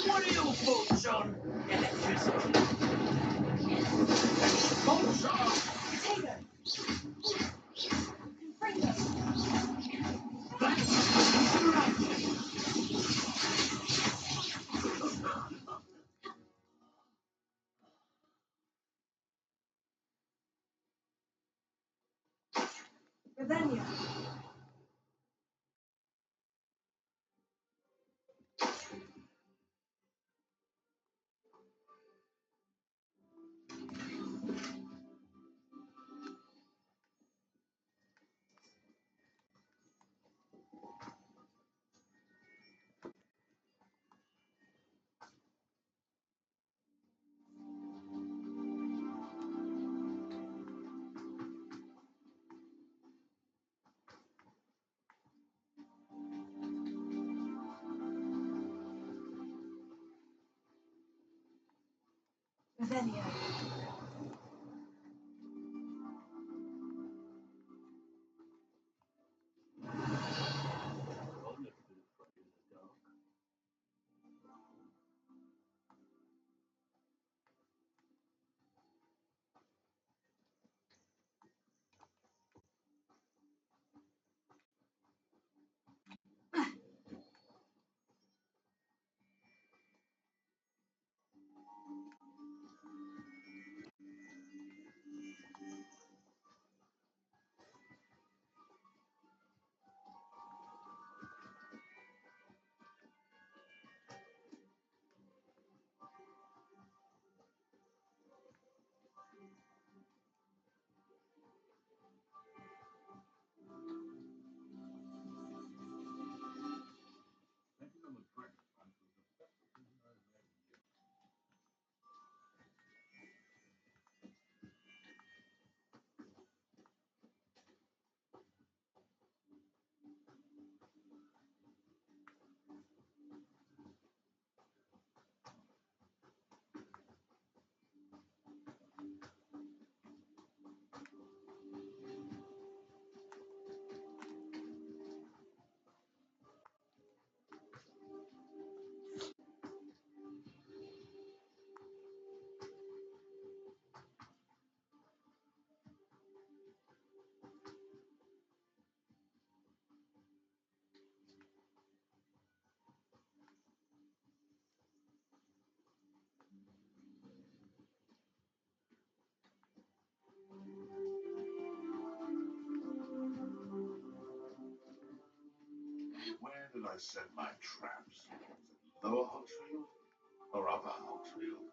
What are your thoughts on electricity? Monster! Ravenia. will I set my traps? Lower Hogsfield or upper Hogsfield?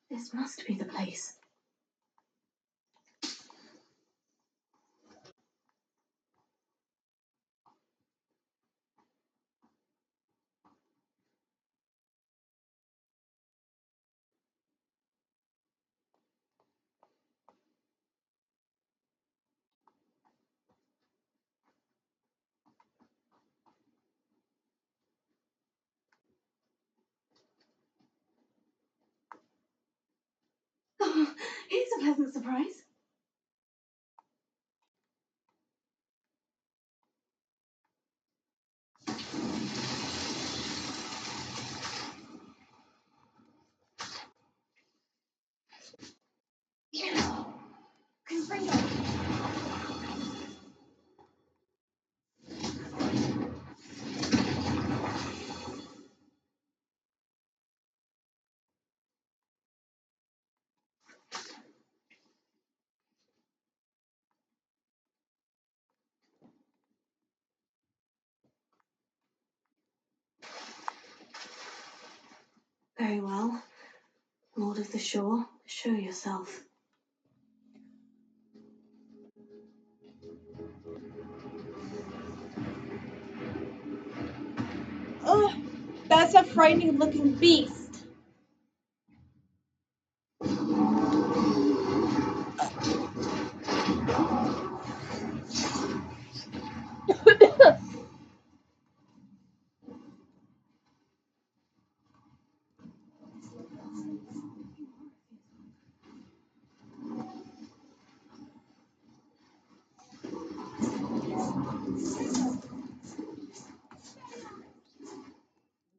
This must be the place. Oh, here's a pleasant surprise. Confringo. Very well. Lord of the Shore, show yourself. Ugh, that's a frightening looking beast.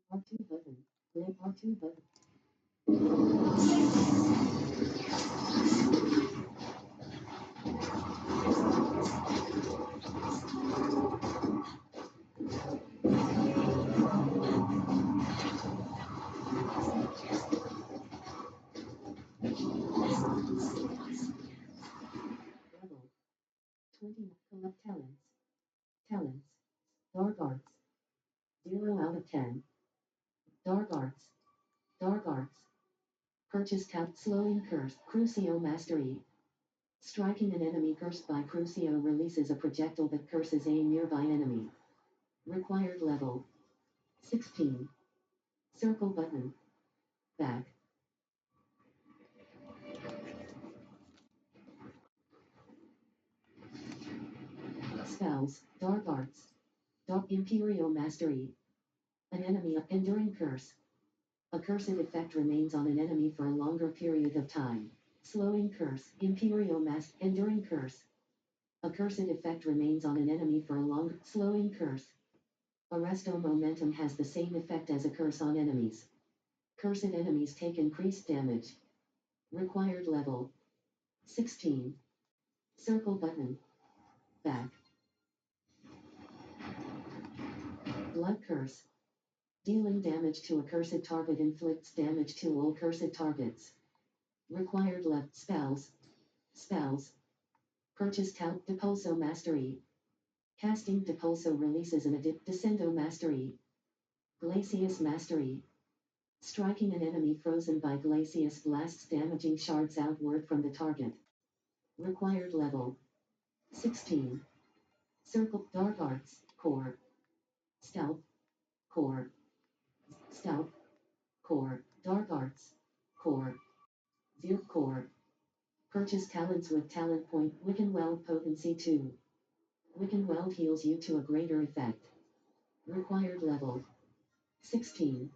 R2 button. Click R2 button. Level 20. Collect talents. Talents. Dark arts. 0 out of 10. Dark arts. Dark arts. Purchase tab. Slowing curse. Crucio mastery. Striking an enemy cursed by Crucio releases a projectile that curses a nearby enemy. Required level 16. Circle button. Back. Spells. Dark arts. Dark Imperial mastery. An enemy enduring curse. A cursed effect remains on an enemy for a longer period of time. Slowing curse. Imperial mask. Enduring curse. A cursed effect remains on an enemy for a long. Slowing curse. Arresto momentum has the same effect as a curse on enemies. Cursed enemies take increased damage. Required level 16. Circle button. Back. Blood curse. Dealing damage to a cursed target inflicts damage to all cursed targets. Required left spells. Spells. Purchase Tout Depulso Mastery. Casting Depulso releases an Descendo Mastery. Glacius Mastery. Striking an enemy frozen by Glacius blasts damaging shards outward from the target. Required level 16. Circle Dark Arts Core. Stealth Core. Stealth Core. Dark Arts Core. View Core. Purchase talents with talent point. Wiccan Weld Potency 2. Wiccan Weld heals you to a greater effect. Required level 16.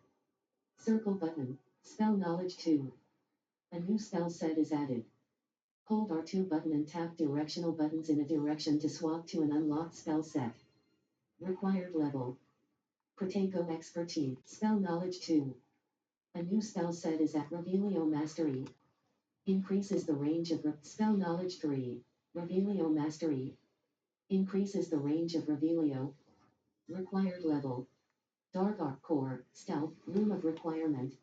Circle button. Spell knowledge 2. A new spell set is added. Hold R2 button and tap directional buttons in a direction to swap to an unlocked spell set. Required level. Protego Expertise. Spell knowledge 2. A new spell set is at Revelio Mastery. Increases the range of spell knowledge 3. Revelio mastery. Increases the range of Revelio. Required level. Dark Art Core, Stealth, Room of Requirement.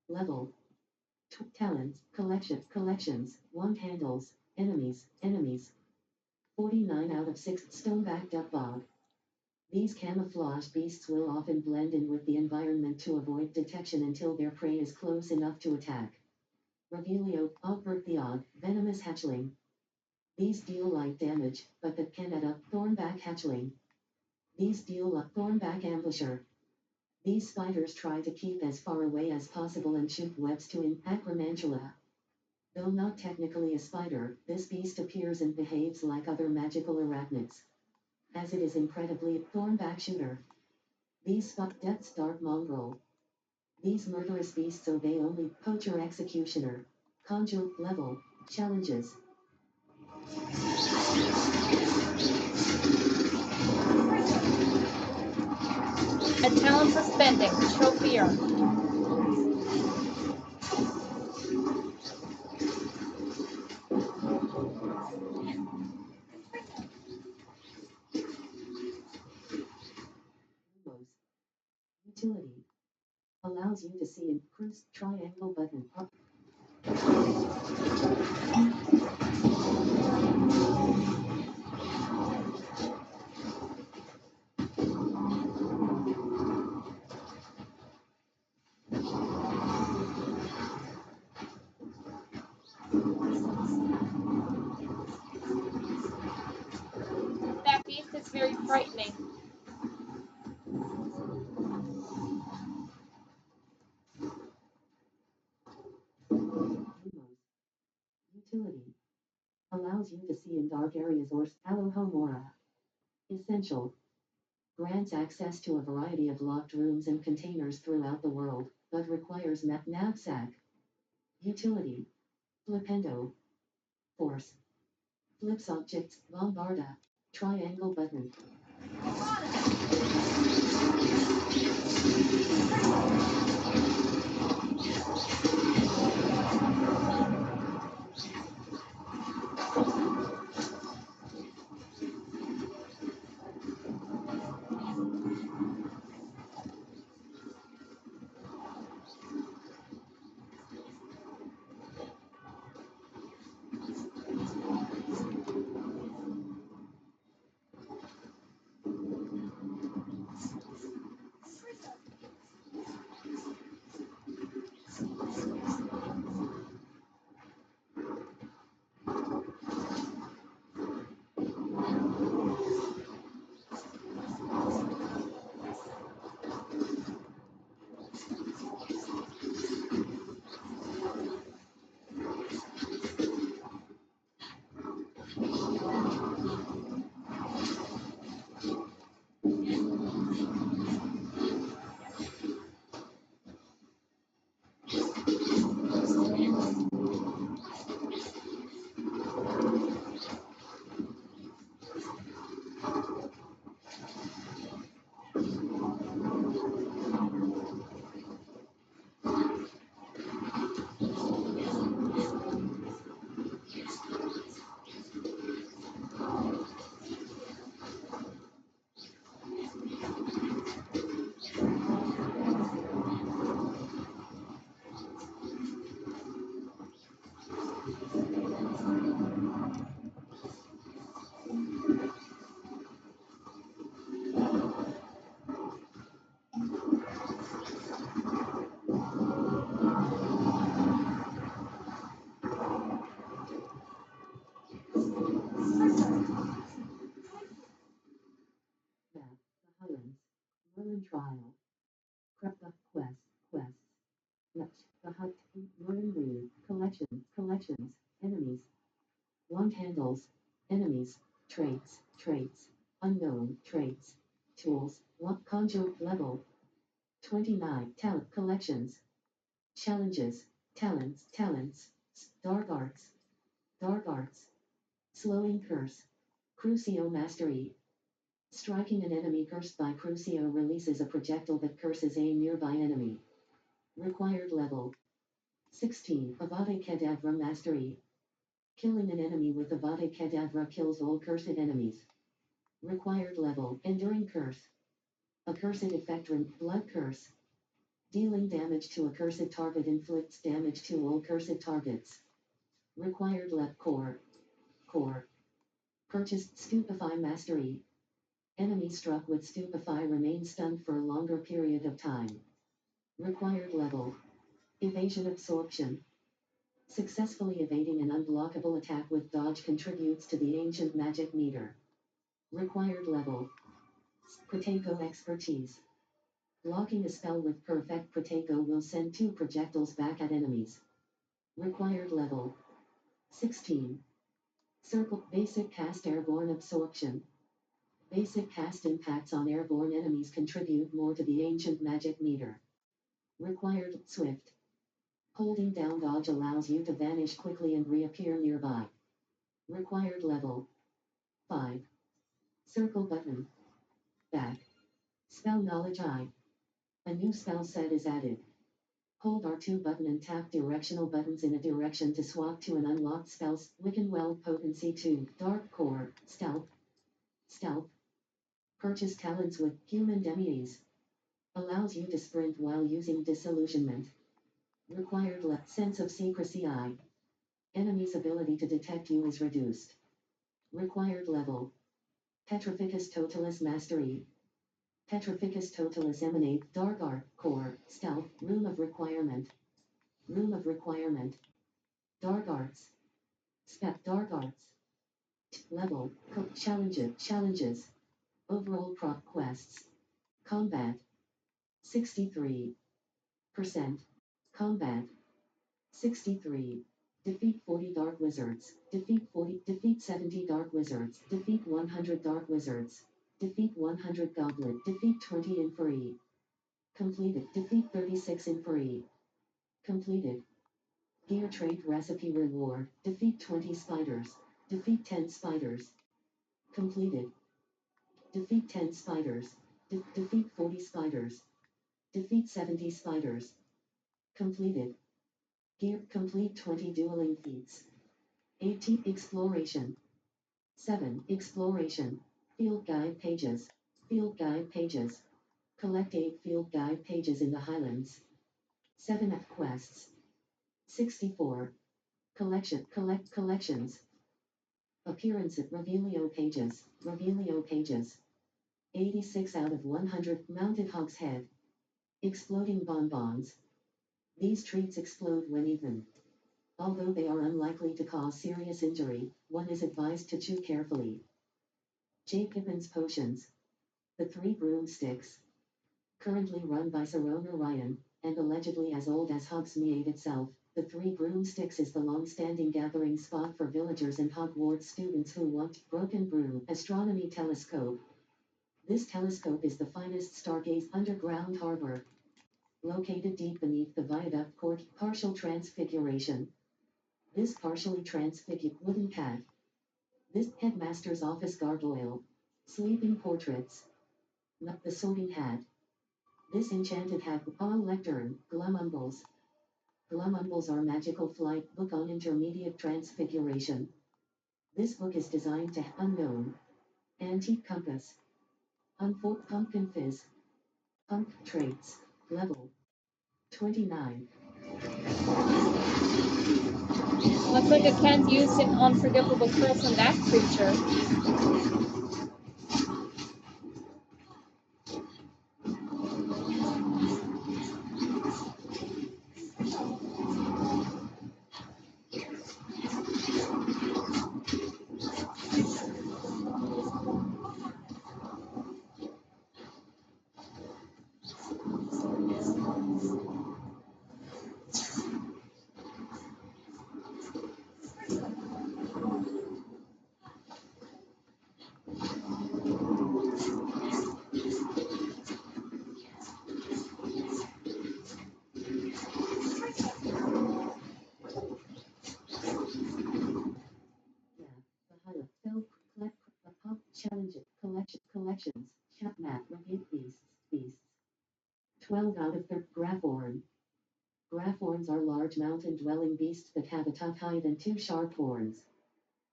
Level. Talents, collections, wand handles, enemies. 49 out of 6 Stoneback Duck Bog. These camouflage beasts will often blend in with the environment to avoid detection until their prey is close enough to attack. Revelio, Ogbert the Og, Venomous Hatchling. These deal light damage, but that can add up. Thornback Hatchling. These deal up. Thornback Ambusher. These spiders try to keep as far away as possible and shoot webs to Acromantula. Though not technically a spider, this beast appears and behaves like other magical arachnids. As it is incredibly Thornback Shooter. These Death's Dark Mongrel. These murderous beasts obey only Poacher Executioner. Conjure level. Challenges. A talent for spending. Show fear. Utility. Allows you to see in cruise triangle button up. That beast is very frightening. Utility. Allows you to see in dark areas or Alohomora. Essential. Grants access to a variety of locked rooms and containers throughout the world, but requires knapsack. Utility. Flipendo. Force. Flips objects. Bombarda. Triangle button. Map. The Highlands. Merlin Trial. Krepka quests. Nuts. The Hut. Merlin Reed. Collections. Enemies. Wand handles. Enemies. Traits. Unknown traits. Tools. What conjure level. 29. Talent collections. Challenges. Talents. Dark arts. Slowing curse. Crucio mastery. Striking an enemy cursed by Crucio releases a projectile that curses a nearby enemy. Required level. 16. Avada Kedavra Mastery. Killing an enemy with Avada Kedavra kills all cursed enemies. Required level. Enduring curse. Accursed effect. Blood curse. Dealing damage to a cursed target inflicts damage to all cursed targets. Required left core. Core. Purchased Stupefy Mastery. Enemy struck with Stupefy remains stunned for a longer period of time. Required level. Evasion Absorption. Successfully evading an unblockable attack with dodge contributes to the ancient magic meter. Required level. Protego Expertise. Blocking a spell with perfect Protego will send 2 projectiles back at enemies. Required level. 16. Circle. Basic Cast Airborne Absorption. Basic cast impacts on airborne enemies contribute more to the ancient magic meter. Required Swift. Holding down dodge allows you to vanish quickly and reappear nearby. Required level. 5. Circle button. Back. Spell Knowledge I. A new spell set is added. Hold R2 button and tap directional buttons in a direction to swap to an unlocked spell. Wiccanweld Potency 2. Dark Core. Stealth. Stealth. Purchase talents with Human Demiase. Allows you to sprint while using Disillusionment. Required Sense of Secrecy I. Enemy's ability to detect you is reduced. Required level. Petrificus Totalis Mastery. Petrificus Totalis Emanate. Dark Art. Core. Stealth. Room of Requirement. Room of Requirement. Dark Arts. Spec. Dark Arts. Level. Challenges. Overall prop quests. Combat. 63%. Combat. 63. Defeat 40 Dark Wizards. Defeat 70 Dark Wizards. Defeat 100 Dark Wizards. Defeat 100 Goblin. Defeat 20 Inferi. Completed. Defeat 36 Inferi. Completed. Gear Trait Recipe Reward. Defeat 20 Spiders. Defeat 10 Spiders. Completed. Defeat 10 Spiders. Defeat 40 Spiders. Defeat 70 Spiders. Completed. Gear complete 20 dueling feats. 18 Exploration. 7 Exploration. Field Guide Pages. Field Guide Pages. Collect 8 Field Guide Pages in the Highlands. 7 F Quests. 64. Collect collections. Appearance at Revelio Pages. Revelio Pages. 86 out of 100 Mounted Hog's Head. Exploding bonbons. These treats explode when eaten. Although they are unlikely to cause serious injury, one is advised to chew carefully. J. Pippin's Potions. The Three Broomsticks. Currently run by Sirona Ryan, and allegedly as old as Hogsmeade itself, the Three Broomsticks is the long-standing gathering spot for villagers and Hogwarts students who want Broken Broom Astronomy Telescope. This telescope is the finest stargaze underground harbor. Located deep beneath the viaduct court, partial transfiguration. This partially transfigured wooden pad. This headmaster's office gargoyle. Sleeping portraits. Not the sorting hat. This enchanted hat. Paul Lectern. Glumumbles. Glumumbles are magical flight book on intermediate transfiguration. This book is designed to unknown. Antique compass. Unforked pumpkin fizz. Pump traits. Level 29. Looks like I can't use an unforgivable curse on that creature. Collections, chat map, repeat beasts. 12 out of 30 Graphorn. Graphorns are large mountain-dwelling beasts that have a tough hide and two sharp horns.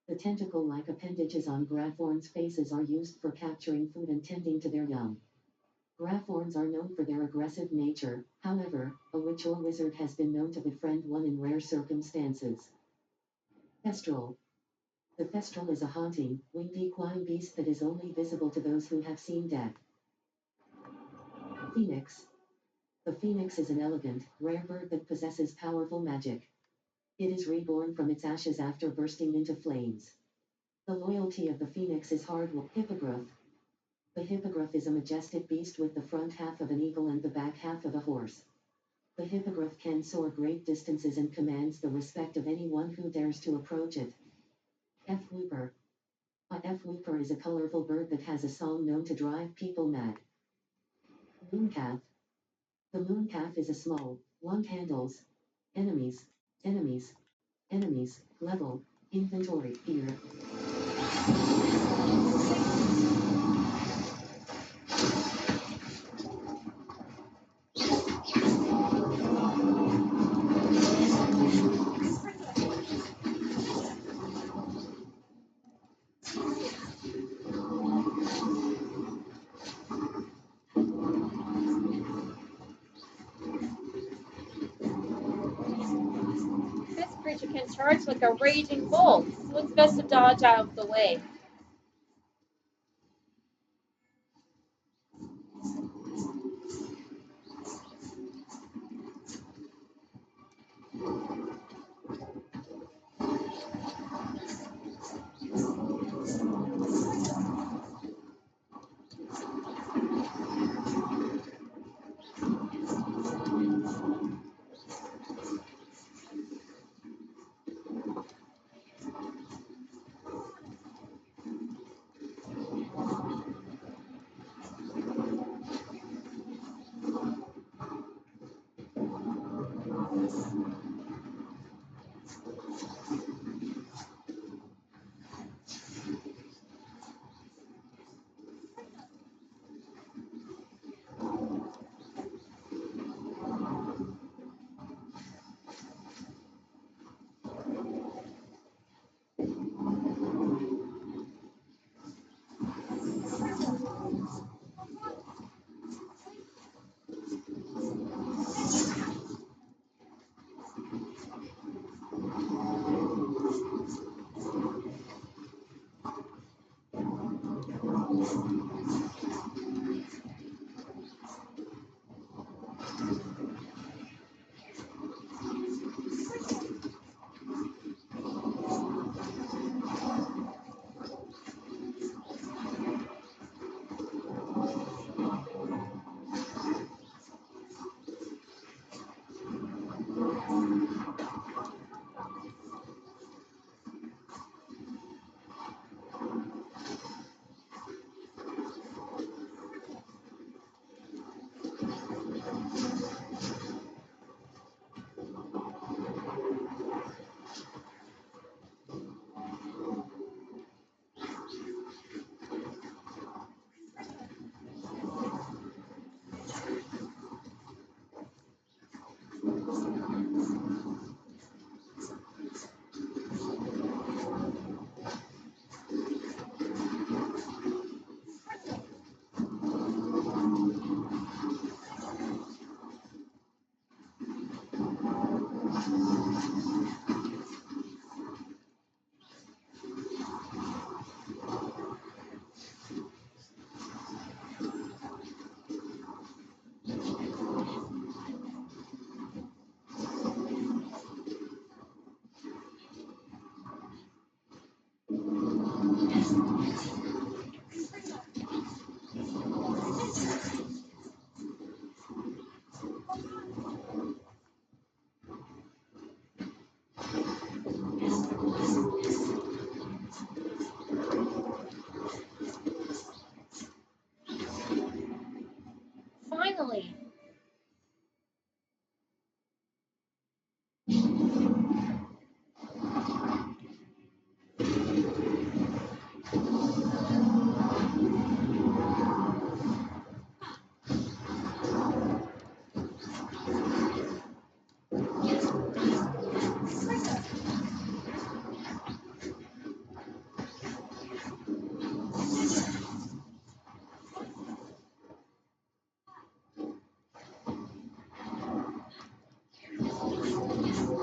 The tentacle-like appendages on graphorns' faces are used for capturing food and tending to their young. Graphorns are known for their aggressive nature, however, a witch or wizard has been known to befriend one in rare circumstances. Thestral. The thestral is a haunting, winged equine beast that is only visible to those who have seen death. Phoenix. The phoenix is an elegant, rare bird that possesses powerful magic. It is reborn from its ashes after bursting into flames. The loyalty of the phoenix is hard-won. Hippogriff. The hippogriff is a majestic beast with the front half of an eagle and the back half of a horse. The hippogriff can soar great distances and commands the respect of anyone who dares to approach it. F-whooper. A F-whooper is a colorful bird that has a song known to drive people mad. Mooncalf. The mooncalf is a small, one handles enemies, enemies, enemies, level, inventory, here. This creature can charge like a raging bull, so it's best to dodge out of the way.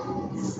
Combos.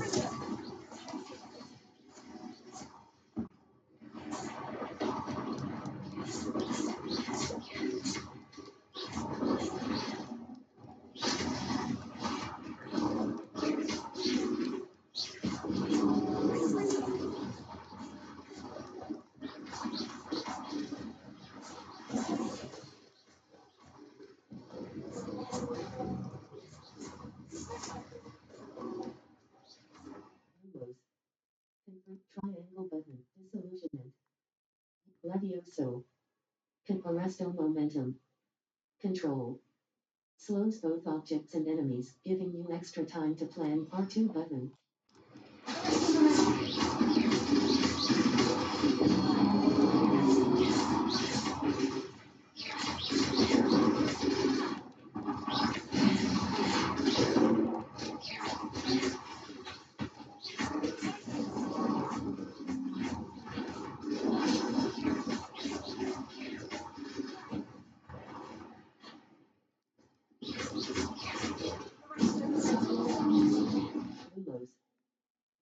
Convert triangle button. Disillusionment. Levioso. Arresto momentum. Control. Slows both objects and enemies, giving you extra time to plan. R2 button. Combos.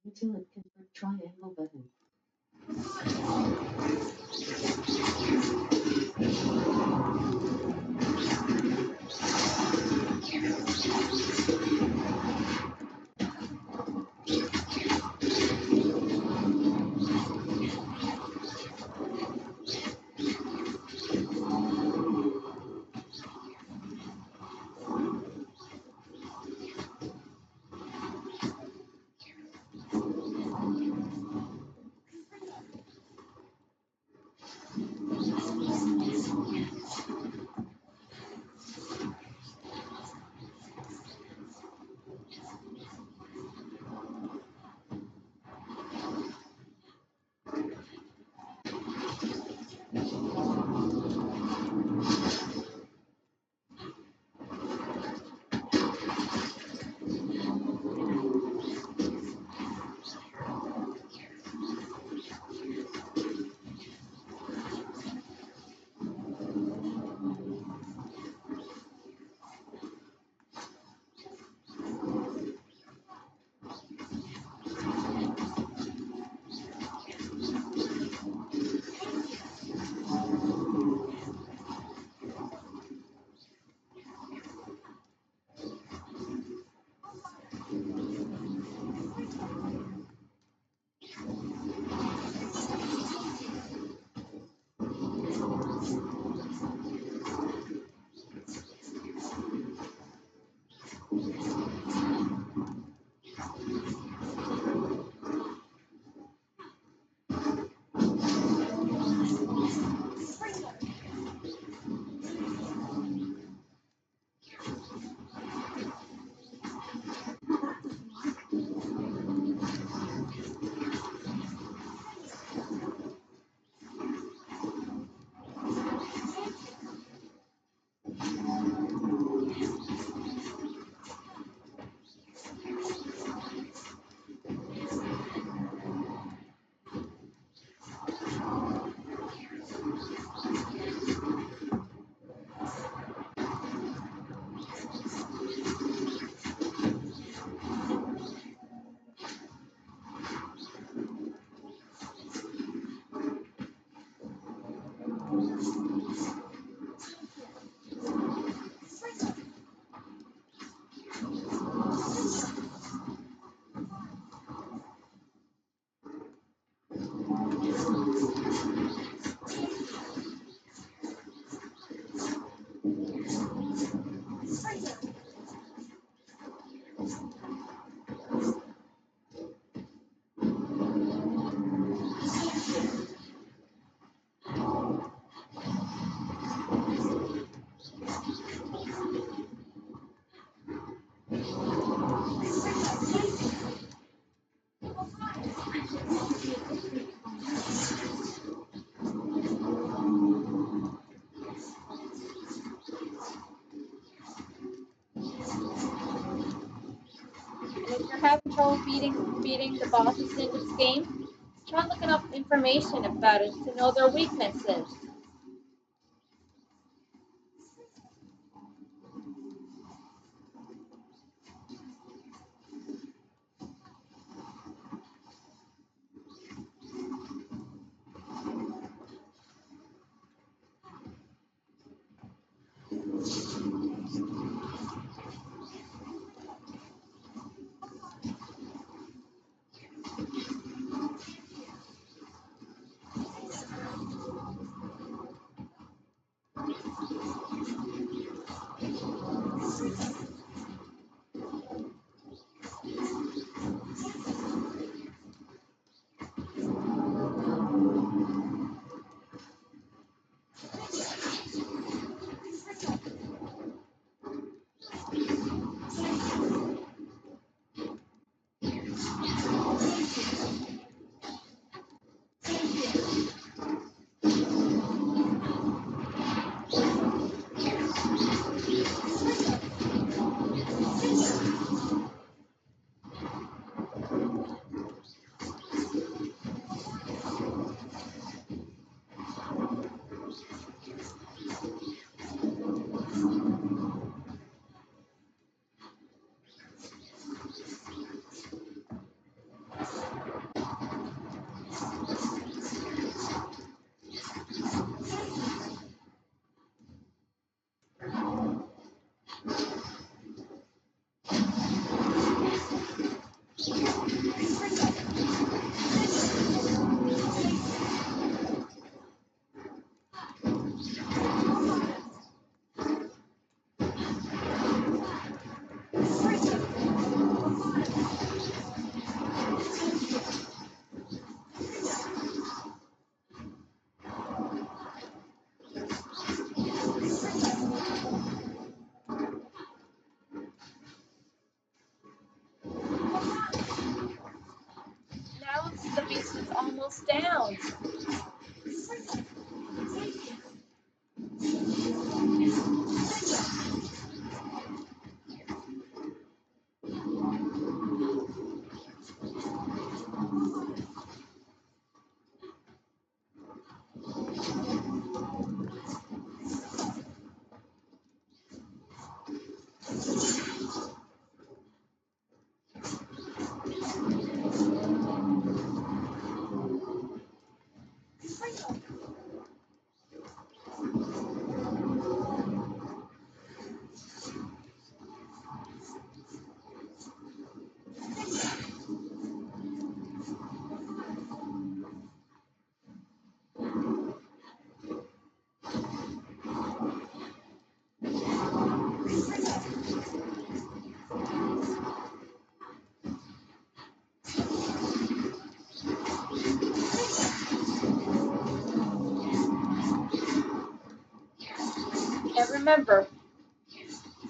Utility. Convert triangle button. And if you're having trouble beating the bosses in this game, try looking up information about it to know their weaknesses. almost down. And remember,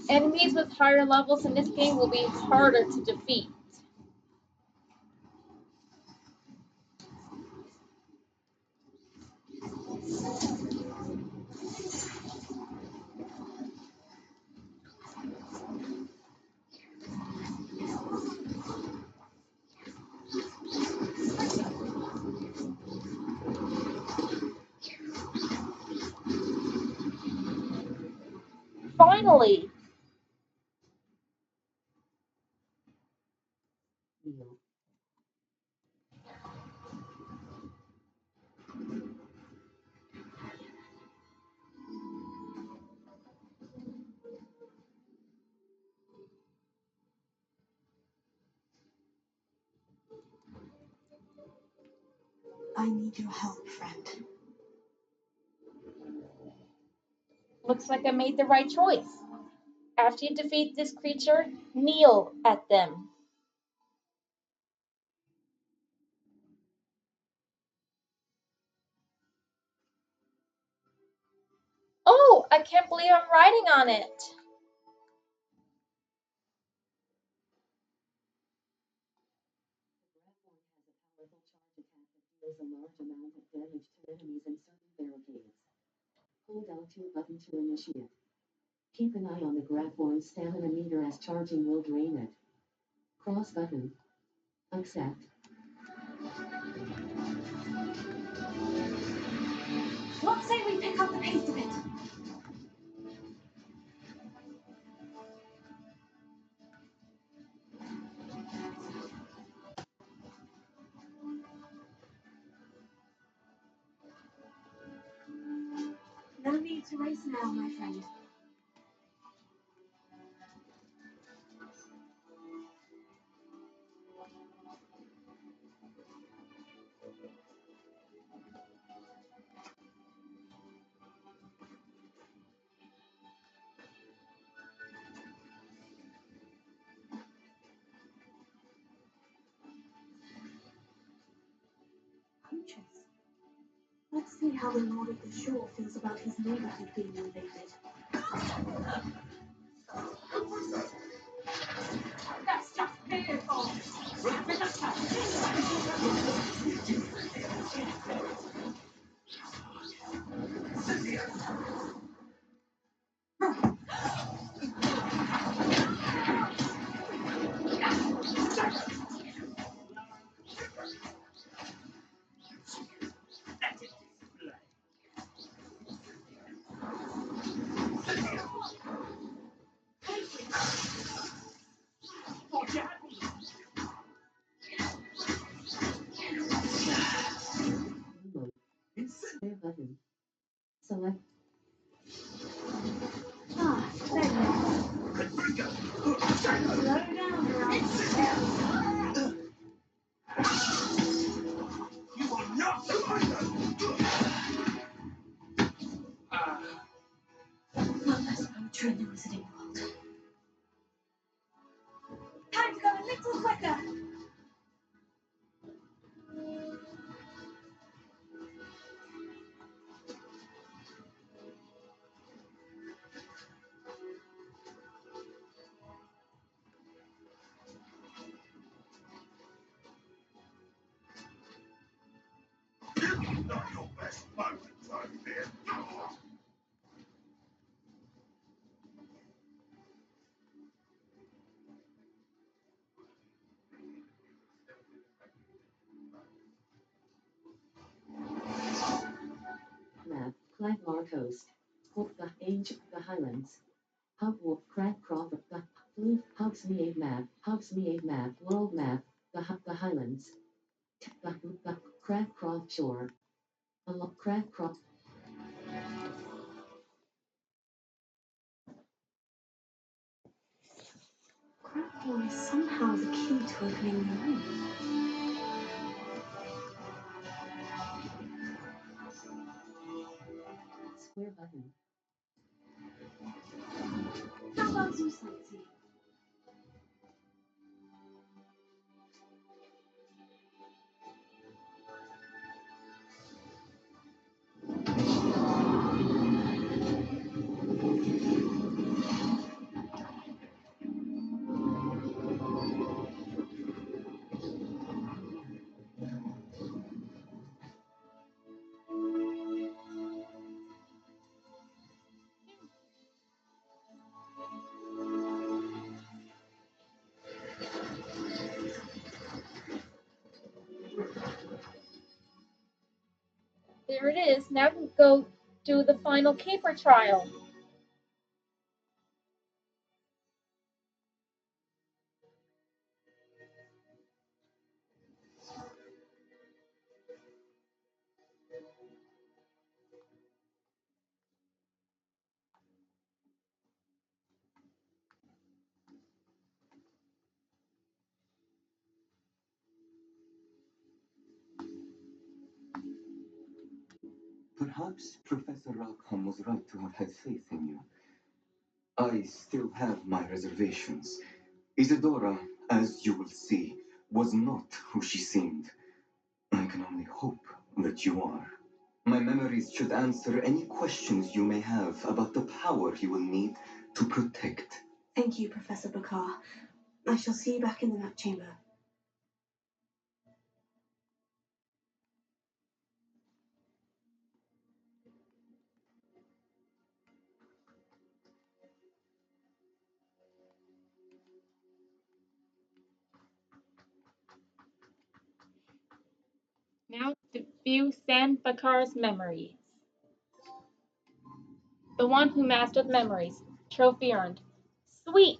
enemies with higher levels in this game will be harder to defeat. Finally, Neil. I need your help, friend. looks like I made the right choice. After you defeat this creature, kneel at them. Oh, I can't believe I'm writing on it. The Grapphorn has a powerful charge attack that deals a large amount of damage to enemies in certain barricades. Hold L2 button to initiate. Keep an eye on the Grapphorn's stamina meter as charging will drain it. Cross button. Accept. What say we pick up the pace a bit? No need to race now, my friend. Poachers. Let's see how the Lord of the Shore feels about his neighborhood being invaded. That's just beautiful. Remote. Clear button. Select. Ah, there you are. Slow down, Ralph. You will not survive One less poacher in the Wizarding World. Time to go a little quicker. Clagmore Coast. Port the Ange, the Highlands. Hogwarts, Cragcroft, the Blue, Hogsmeade map, world map, the Highlands. The Cragcroft shore. Cragcroft. Crackling is somehow the key to opening the room. Square button. How about some sightseeing? There it is. Now we go do the final caper trial. Perhaps Professor Rackham was right to have had faith in you. I still have my reservations. Isadora, as you will see, was not who she seemed. I can only hope that you are. My memories should answer any questions you may have about the power you will need to protect. Thank you, Professor Bakar. I shall see you back in the map chamber. Now to view San Bakar's memories. The one who mastered memories. Trophy earned. Sweet!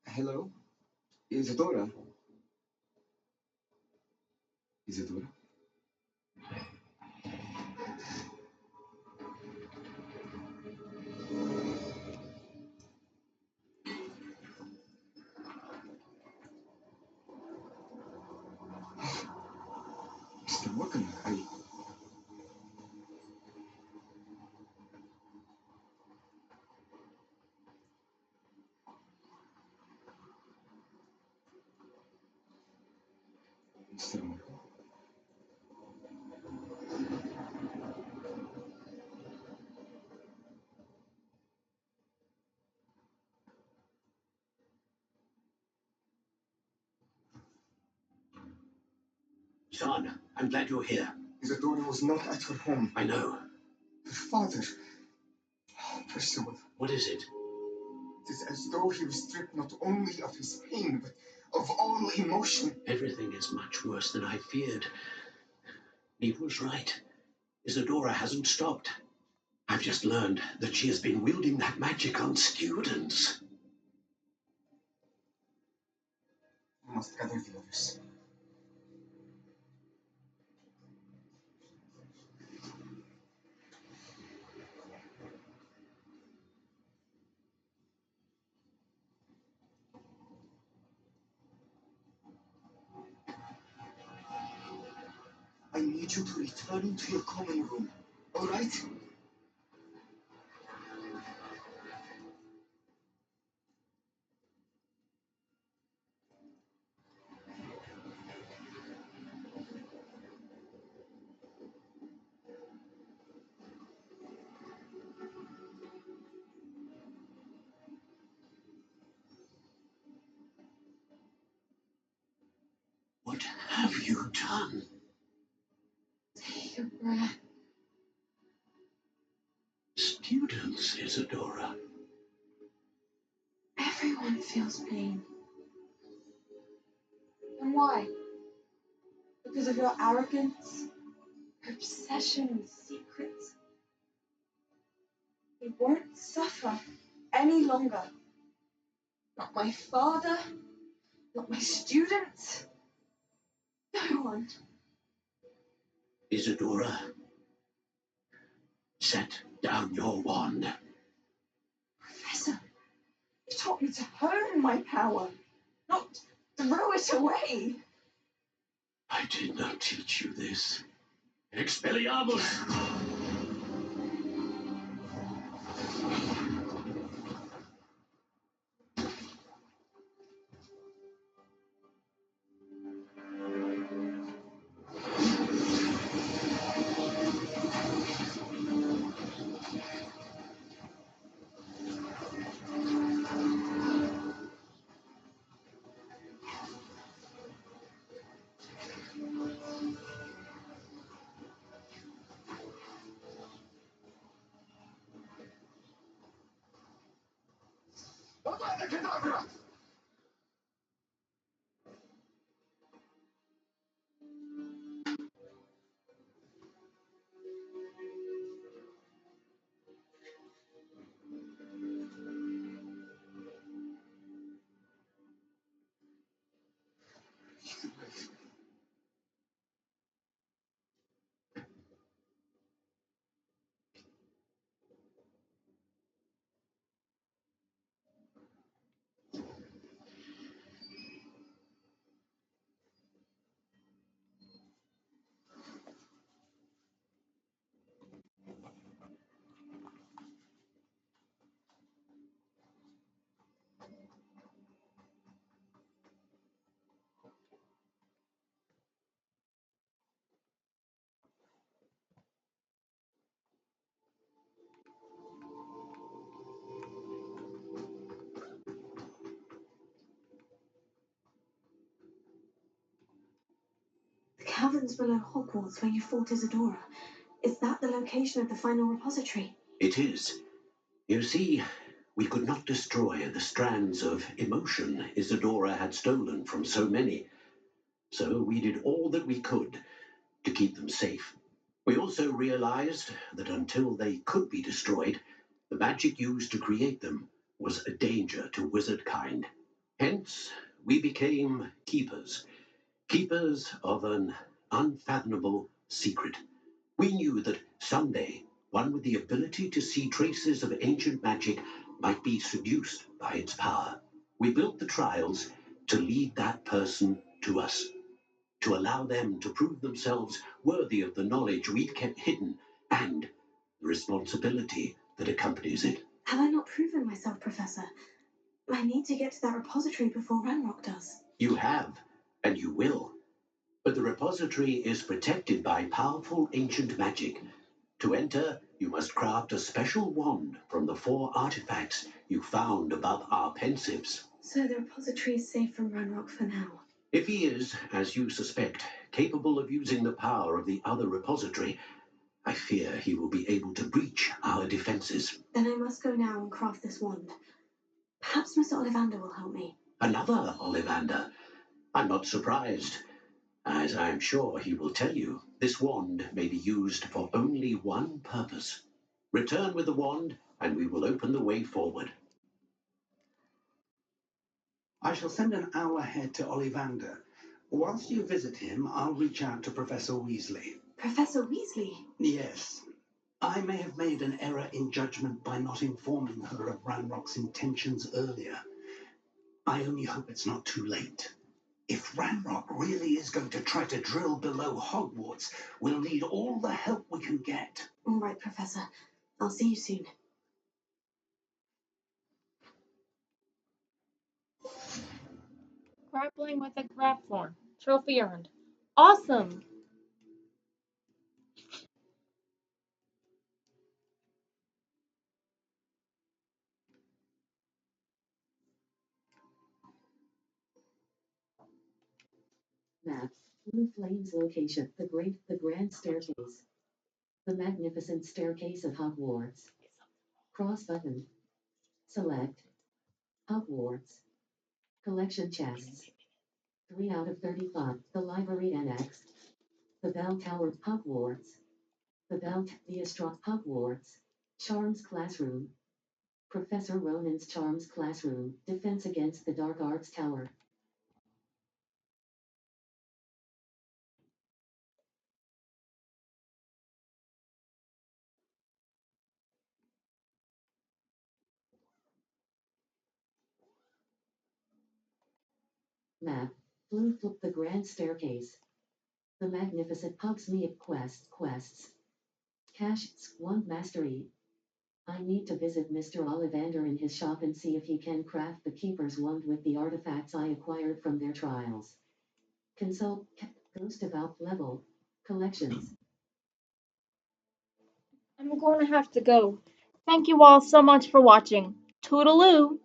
Hello? Isadora? Isadora? Mr. Morgan, Mr. Morgan. Son, I'm glad you're here. Isadora was not at her home. I know. Her father. Percival. What is it? It is as though he was stripped not only of his pain, but of all emotion. Everything is much worse than I feared. Neve was right. Isadora hasn't stopped. I've just learned that she has been wielding that magic on students. We must gather the others. I need you to return to your common room. All right? What have you done? Take a breath. Students, Isadora. Everyone feels pain. And why? Because of your arrogance, your obsession with secrets. We won't suffer any longer. Not my father, not my students, no one. Isadora, set down your wand. Professor, you taught me to hone my power, not throw it away. I did not teach you this. Expelliarmus! The caverns below Hogwarts where you fought Isadora. Is that the location of the final repository? It is. You see, we could not destroy the strands of emotion Isadora had stolen from so many, so we did all that we could to keep them safe. We also realized that until they could be destroyed, the magic used to create them was a danger to wizard kind. Hence, we became keepers, keepers of an unfathomable secret. We knew that someday one with the ability to see traces of ancient magic might be seduced by its power. We built the trials to lead that person to us, to allow them to prove themselves worthy of the knowledge we'd kept hidden and the responsibility that accompanies it. Have I not proven myself, Professor? I need to get to that repository before Ranrock does. You have, and you will. But the repository is protected by powerful ancient magic. To enter, you must craft a special wand from the 4 artifacts you found above our pensives. So the repository is safe from Ranrock for now. If he is, as you suspect, capable of using the power of the other repository, I fear he will be able to breach our defenses. Then I must go now and craft this wand. Perhaps Mr. Ollivander will help me. Another Ollivander? I'm not surprised. As I'm sure he will tell you, this wand may be used for only one purpose. Return with the wand, and we will open the way forward. I shall send an owl ahead to Ollivander. Whilst you visit him, I'll reach out to Professor Weasley. Professor Weasley? Yes. I may have made an error in judgment by not informing her of Ranrock's intentions earlier. I only hope it's not too late. If Ranrock really is going to try to drill below Hogwarts, we'll need all the help we can get. All right, Professor. I'll see you soon. Grappling with a grappler. Trophy earned. Awesome! Map. Blue Flames location. The Grand Staircase. The Magnificent Staircase of Hogwarts. Cross button. Select. Hogwarts. Collection chests. 3 out of 35. The Library Annex. The Bell Tower. Hogwarts. The Hogwarts. Charms Classroom. Professor Ronan's Charms Classroom. Defense against the Dark Arts Tower. Map. The Grand Staircase. The Magnificent Hogsmeade Quests. Cash. Wand Mastery. I need to visit Mr. Ollivander in his shop and see if he can craft the Keeper's Wand with the artifacts I acquired from their trials. Consult Ghost of Alp level. Collections. I'm going to have to go. Thank you all so much for watching. Toodaloo!